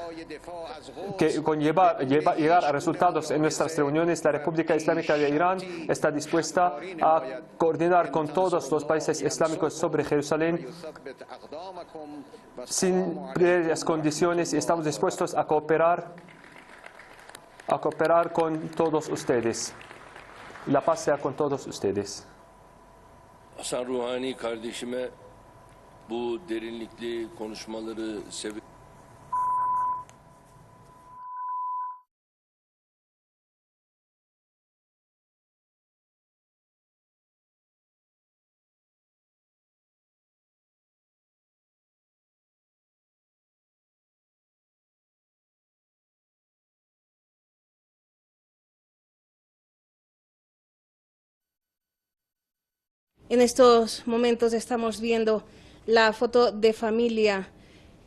llegar a resultados en nuestras reuniones. La República Islámica de Irán está dispuesta a coordinar con todos los países islámicos sobre Jerusalén sin previas condiciones, y estamos dispuestos a cooperar con todos ustedes. La paz sea con todos ustedes. Hasan Rouhani kardeşime bu derinlikli konuşmaları En estos momentos estamos viendo la foto de familia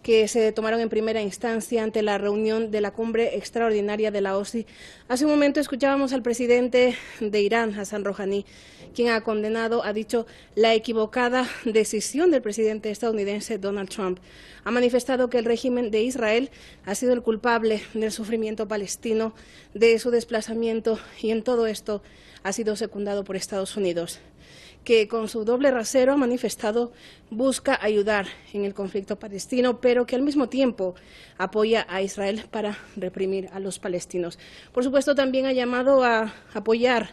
que se tomaron en primera instancia ante la reunión de la cumbre extraordinaria de la OSCE. Hace un momento escuchábamos al presidente de Irán, Hassan Rouhani, quien ha dicho la equivocada decisión del presidente estadounidense Donald Trump. Ha manifestado que el régimen de Israel ha sido el culpable del sufrimiento palestino, de su desplazamiento, y en todo esto ha sido secundado por Estados Unidos, que con su doble rasero ha manifestado busca ayudar en el conflicto palestino, pero que al mismo tiempo apoya a Israel para reprimir a los palestinos. Por supuesto, también ha llamado a apoyar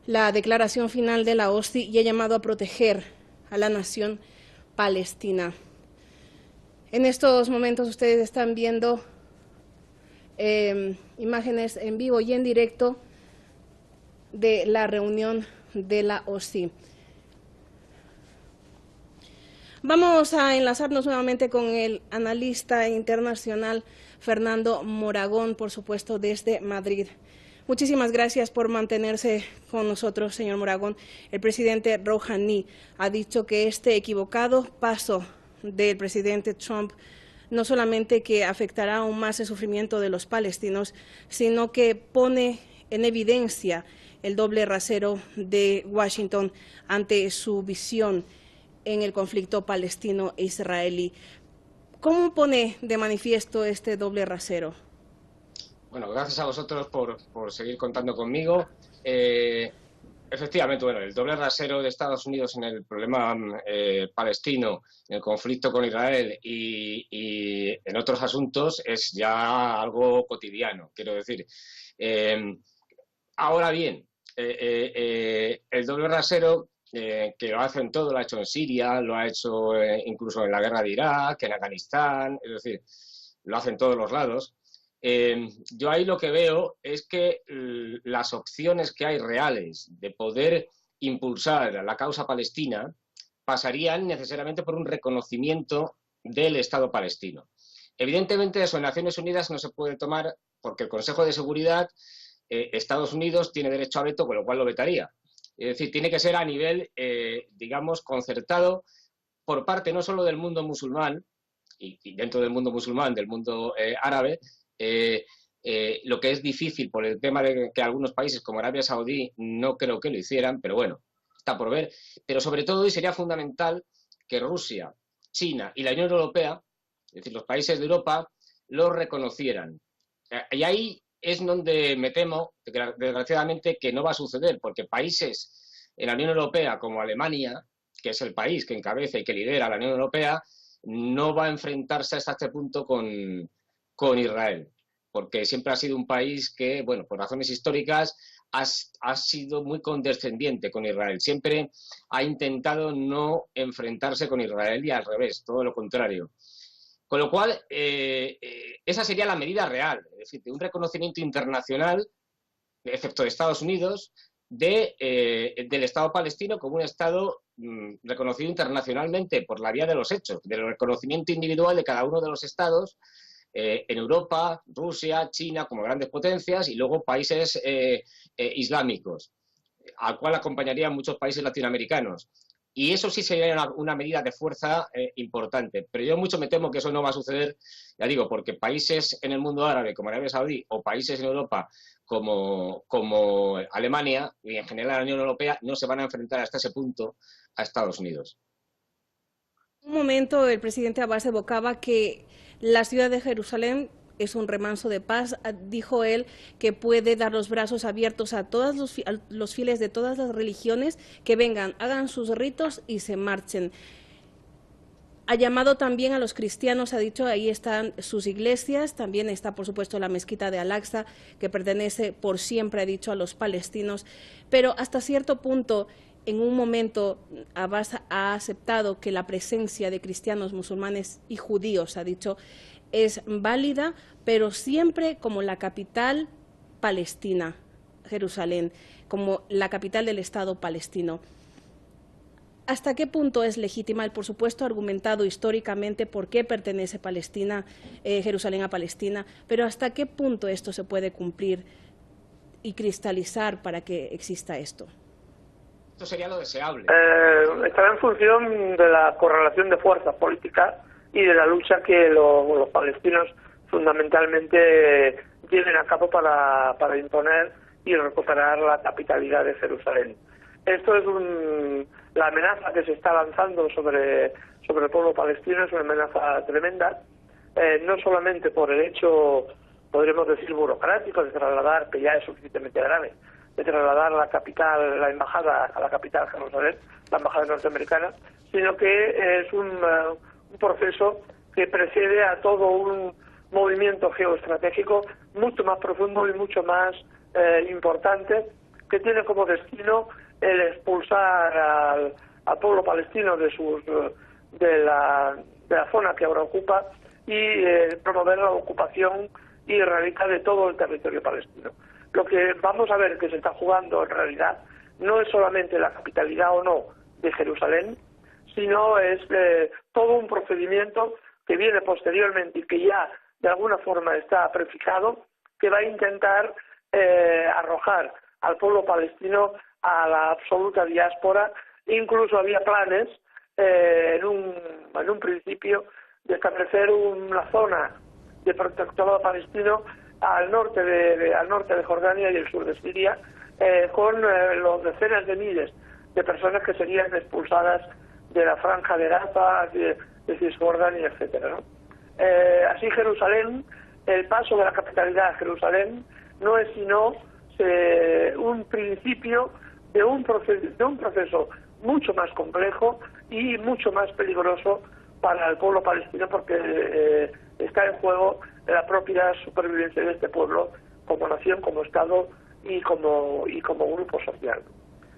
la declaración final de la OSCE y ha llamado a proteger a la nación palestina. En estos momentos ustedes están viendo imágenes en vivo y en directo de la reunión de la OSCE. Vamos a enlazarnos nuevamente con el analista internacional Fernando Moragón, por supuesto, desde Madrid. Muchísimas gracias por mantenerse con nosotros, señor Moragón. El presidente Rouhani ha dicho que este equivocado paso del presidente Trump no solamente que afectará aún más el sufrimiento de los palestinos, sino que pone en evidencia el doble rasero de Washington ante su visión en el conflicto palestino-israelí. ¿Cómo pone de manifiesto este doble rasero? Bueno, gracias a vosotros por seguir contando conmigo. Efectivamente, bueno, el doble rasero de Estados Unidos en el problema palestino, en el conflicto con Israel y en otros asuntos es ya algo cotidiano, quiero decir. Ahora bien, el doble rasero que lo hace en todo, lo ha hecho en Siria, lo ha hecho incluso en la guerra de Irak, en Afganistán, es decir, lo hace en todos los lados. Yo ahí lo que veo es que las opciones que hay reales de poder impulsar la causa palestina pasarían necesariamente por un reconocimiento del Estado palestino. Evidentemente eso en Naciones Unidas no se puede tomar porque el Consejo de Seguridad, Estados Unidos tiene derecho a veto, con lo cual lo vetaría. Es decir, tiene que ser a nivel, digamos, concertado por parte no solo del mundo musulmán, y dentro del mundo musulmán, del mundo árabe, lo que es difícil por el tema de que algunos países como Arabia Saudí no creo que lo hicieran, pero bueno, está por ver. Pero sobre todo, y sería fundamental, que Rusia, China y la Unión Europea, es decir, los países de Europa, lo reconocieran. Y ahí es donde me temo, desgraciadamente, que no va a suceder, porque países en la Unión Europea como Alemania, que es el país que encabeza y que lidera la Unión Europea, no va a enfrentarse hasta este punto con Israel, porque siempre ha sido un país que, bueno, por razones históricas, ha sido muy condescendiente con Israel. Siempre ha intentado no enfrentarse con Israel y al revés, todo lo contrario. Con lo cual, esa sería la medida real, es decir, de un reconocimiento internacional, excepto de Estados Unidos, del Estado palestino como un Estado reconocido internacionalmente por la vía de los hechos, del reconocimiento individual de cada uno de los Estados, en Europa, Rusia, China como grandes potencias y luego países islámicos, al cual acompañarían muchos países latinoamericanos. Y eso sí sería una medida de fuerza importante. Pero yo mucho me temo que eso no va a suceder, ya digo, porque países en el mundo árabe como Arabia Saudí o países en Europa como Alemania y en general la Unión Europea no se van a enfrentar hasta ese punto a Estados Unidos. En un momento el presidente Abbas evocaba que la ciudad de Jerusalén es un remanso de paz. Dijo él que puede dar los brazos abiertos a todos los fieles de todas las religiones que vengan, hagan sus ritos y se marchen. Ha llamado también a los cristianos, ha dicho, ahí están sus iglesias, también está por supuesto la mezquita de Al-Aqsa, que pertenece por siempre, ha dicho, a los palestinos, pero hasta cierto punto, en un momento, Abbas ha aceptado que la presencia de cristianos, musulmanes y judíos, ha dicho, es válida, pero siempre como la capital palestina, Jerusalén, como la capital del Estado palestino. ¿Hasta qué punto es legítima? Él, por supuesto, ha argumentado históricamente por qué pertenece Jerusalén a Palestina, pero ¿hasta qué punto esto se puede cumplir y cristalizar para que exista esto? Esto sería lo deseable. Estará en función de la correlación de fuerzas políticas y de la lucha que los palestinos fundamentalmente lleven a cabo para imponer y recuperar la capitalidad de Jerusalén. Esto es la amenaza que se está lanzando sobre el pueblo palestino, es una amenaza tremenda, no solamente por el hecho, podríamos decir, burocrático de trasladar, que ya es suficientemente grave, de trasladar la capital, la embajada a la capital Jerusalén, la embajada norteamericana, sino que es un proceso que precede a todo un movimiento geoestratégico mucho más profundo y mucho más importante, que tiene como destino el expulsar al pueblo palestino de la zona que ahora ocupa y promover la ocupación y erradicar de todo el territorio palestino. Lo que vamos a ver que se está jugando en realidad no es solamente la capitalidad o no de Jerusalén, sino es todo un procedimiento que viene posteriormente y que ya de alguna forma está prefijado, que va a intentar arrojar al pueblo palestino a la absoluta diáspora. Incluso había planes en un principio de establecer una zona de protectorado palestino al norte de Jordania y el sur de Siria, con los decenas de miles de personas que serían expulsadas de la franja de Rafah, de Cisjordania, etcétera, ¿no? Así Jerusalén, el paso de la capitalidad a Jerusalén no es sino un principio de un proceso mucho más complejo y mucho más peligroso para el pueblo palestino, porque está en juego la propia supervivencia de este pueblo como nación, como Estado y como grupo social.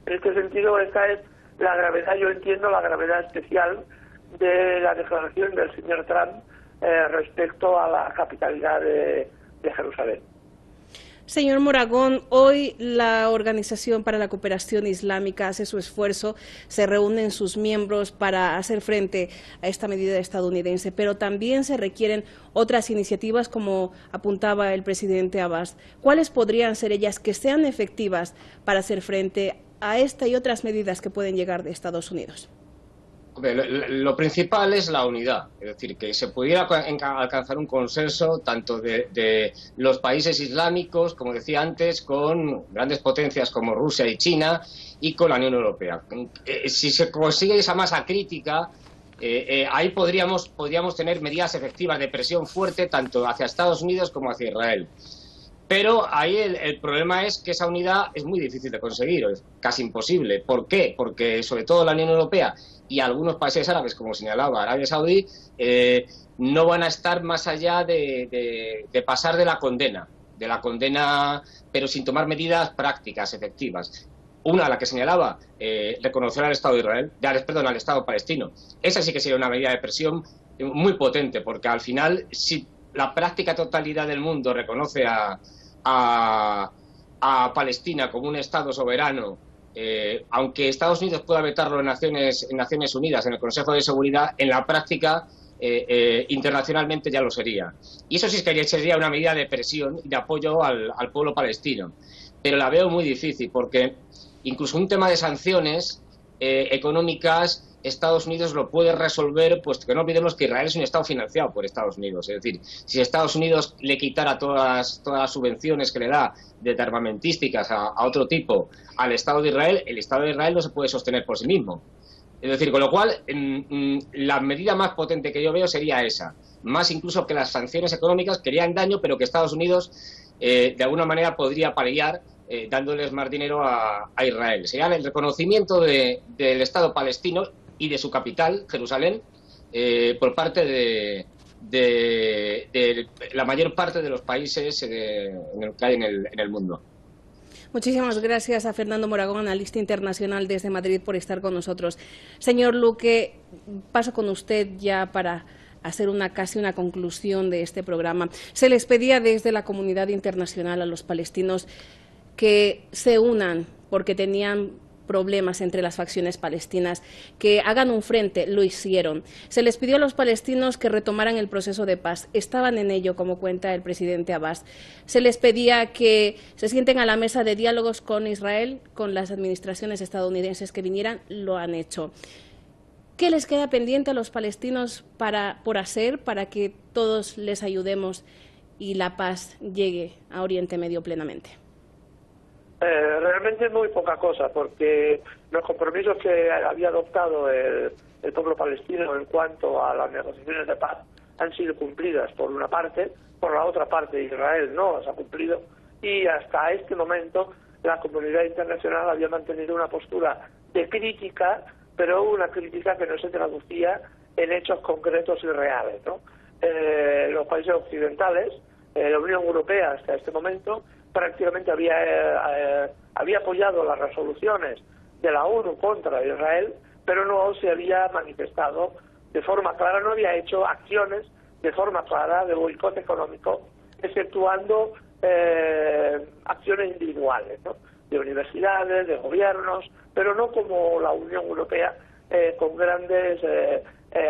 En este sentido, esta es la gravedad, yo entiendo la gravedad especial de la declaración del señor Trump respecto a la capitalidad de Jerusalén. Señor Moragón, hoy la Organización para la Cooperación Islámica hace su esfuerzo, se reúnen sus miembros para hacer frente a esta medida estadounidense, pero también se requieren otras iniciativas, como apuntaba el presidente Abbas. ¿Cuáles podrían ser ellas que sean efectivas para hacer frente a esta y otras medidas que pueden llegar de Estados Unidos? Lo principal es la unidad, es decir, que se pudiera alcanzar un consenso tanto de los países islámicos, como decía antes, con grandes potencias como Rusia y China, y con la Unión Europea. Si se consigue esa masa crítica, ahí podríamos tener medidas efectivas de presión fuerte tanto hacia Estados Unidos como hacia Israel. Pero ahí el problema es que esa unidad es muy difícil de conseguir, es casi imposible. ¿Por qué? Porque sobre todo la Unión Europea y algunos países árabes, como señalaba Arabia Saudí, no van a estar más allá de pasar de la condena, pero sin tomar medidas prácticas, efectivas. Una, la que señalaba, reconocer al Estado de Israel, al Estado palestino. Esa sí que sería una medida de presión muy potente, porque al final, si la práctica totalidad del mundo reconoce a Palestina como un Estado soberano, aunque Estados Unidos pueda vetarlo en Naciones Unidas, en el Consejo de Seguridad, en la práctica internacionalmente ya lo sería. Y eso sí que sería una medida de presión y de apoyo al pueblo palestino. Pero la veo muy difícil, porque incluso un tema de sanciones económicas, Estados Unidos lo puede resolver, pues que no olvidemos que Israel es un Estado financiado por Estados Unidos. Es decir, si Estados Unidos le quitara todas las subvenciones que le da de armamentísticas a otro tipo al Estado de Israel, el Estado de Israel no se puede sostener por sí mismo. Es decir, con lo cual, la medida más potente que yo veo sería esa. Más incluso que las sanciones económicas que harían daño, pero que Estados Unidos de alguna manera podría paliar dándoles más dinero a Israel. Sería el reconocimiento del Estado palestino y de su capital, Jerusalén, por parte de la mayor parte de los países que hay en el mundo. Muchísimas gracias a Fernando Moragón, analista internacional desde Madrid, por estar con nosotros. Señor Luque, paso con usted ya para hacer casi una conclusión de este programa. Se les pedía desde la comunidad internacional a los palestinos que se unan porque tenían problemas entre las facciones palestinas, que hagan un frente, lo hicieron. Se les pidió a los palestinos que retomaran el proceso de paz, estaban en ello, como cuenta el presidente Abbas. Se les pedía que se sienten a la mesa de diálogos con Israel, con las administraciones estadounidenses que vinieran, lo han hecho. ¿Qué les queda pendiente a los palestinos por hacer para que todos les ayudemos y la paz llegue a Oriente Medio plenamente? Realmente muy poca cosa, porque los compromisos que había adoptado el pueblo palestino en cuanto a las negociaciones de paz han sido cumplidas por una parte, por la otra parte Israel no las ha cumplido, y hasta este momento la comunidad internacional había mantenido una postura de crítica, pero una crítica que no se traducía en hechos concretos y reales, ¿no? Los países occidentales, la Unión Europea hasta este momento prácticamente había apoyado las resoluciones de la ONU contra Israel, pero no se había manifestado de forma clara, no había hecho acciones de forma clara de boicot económico, exceptuando acciones individuales, ¿no? De universidades, de gobiernos, pero no como la Unión Europea, con grandes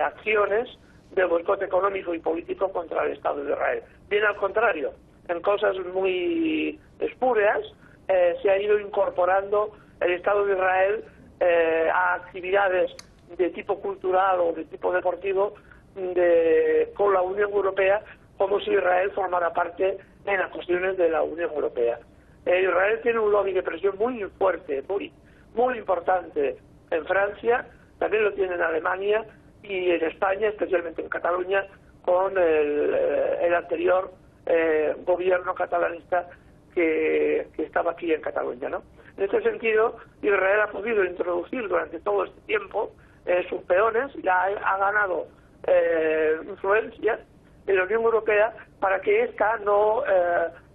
acciones de boicot económico y político contra el Estado de Israel. Bien al contrario, en cosas muy espurias se ha ido incorporando el Estado de Israel a actividades de tipo cultural o de tipo deportivo con la Unión Europea, como si Israel formara parte en las cuestiones de la Unión Europea. Israel tiene un lobby de presión muy fuerte, muy importante en Francia, también lo tiene en Alemania y en España, especialmente en Cataluña, con el anterior gobierno catalanista que estaba aquí en Cataluña, ¿no? En este sentido, Israel ha podido introducir durante todo este tiempo sus peones, ya ha ganado influencia en la Unión Europea para que ésta no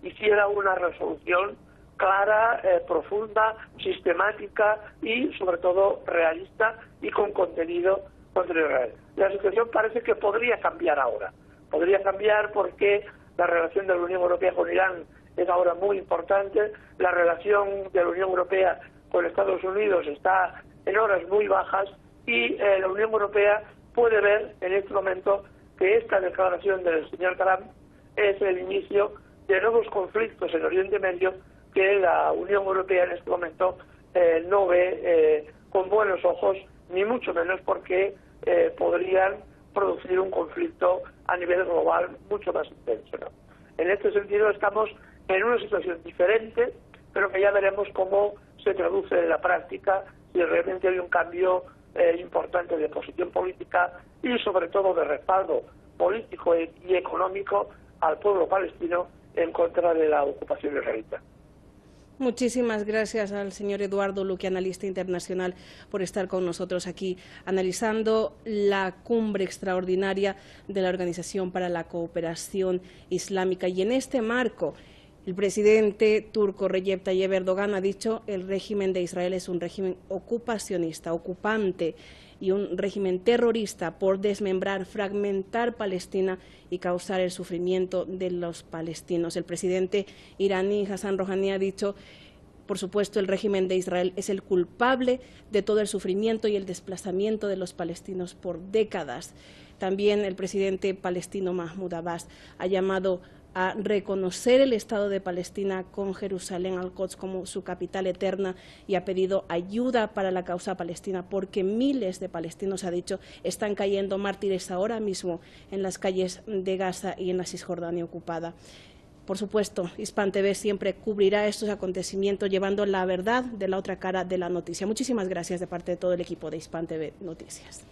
hiciera una resolución clara, profunda, sistemática y sobre todo realista y con contenido contra Israel. La situación parece que podría cambiar ahora. Podría cambiar porque la relación de la Unión Europea con Irán es ahora muy importante, la relación de la Unión Europea con Estados Unidos está en horas muy bajas y la Unión Europea puede ver en este momento que esta declaración del señor Trump es el inicio de nuevos conflictos en Oriente Medio que la Unión Europea en este momento no ve con buenos ojos, ni mucho menos porque podrían producir un conflicto a nivel global mucho más intenso, ¿no? En este sentido estamos en una situación diferente, pero que ya veremos cómo se traduce en la práctica, si realmente hay un cambio importante de posición política y sobre todo de respaldo político y económico al pueblo palestino en contra de la ocupación israelita. Muchísimas gracias al señor Eduardo Luque, analista internacional, por estar con nosotros aquí analizando la cumbre extraordinaria de la Organización para la Cooperación Islámica. Y en este marco, el presidente turco Recep Tayyip Erdogan ha dicho que el régimen de Israel es un régimen ocupacionista, ocupante y un régimen terrorista por desmembrar, fragmentar Palestina y causar el sufrimiento de los palestinos. El presidente iraní Hassan Rouhani ha dicho, por supuesto, el régimen de Israel es el culpable de todo el sufrimiento y el desplazamiento de los palestinos por décadas. También el presidente palestino Mahmoud Abbas ha llamado a reconocer el Estado de Palestina con Jerusalén al-Quds como su capital eterna y ha pedido ayuda para la causa palestina porque miles de palestinos, ha dicho, están cayendo mártires ahora mismo en las calles de Gaza y en la Cisjordania ocupada. Por supuesto, Hispan TV siempre cubrirá estos acontecimientos llevando la verdad de la otra cara de la noticia. Muchísimas gracias de parte de todo el equipo de Hispan TV Noticias.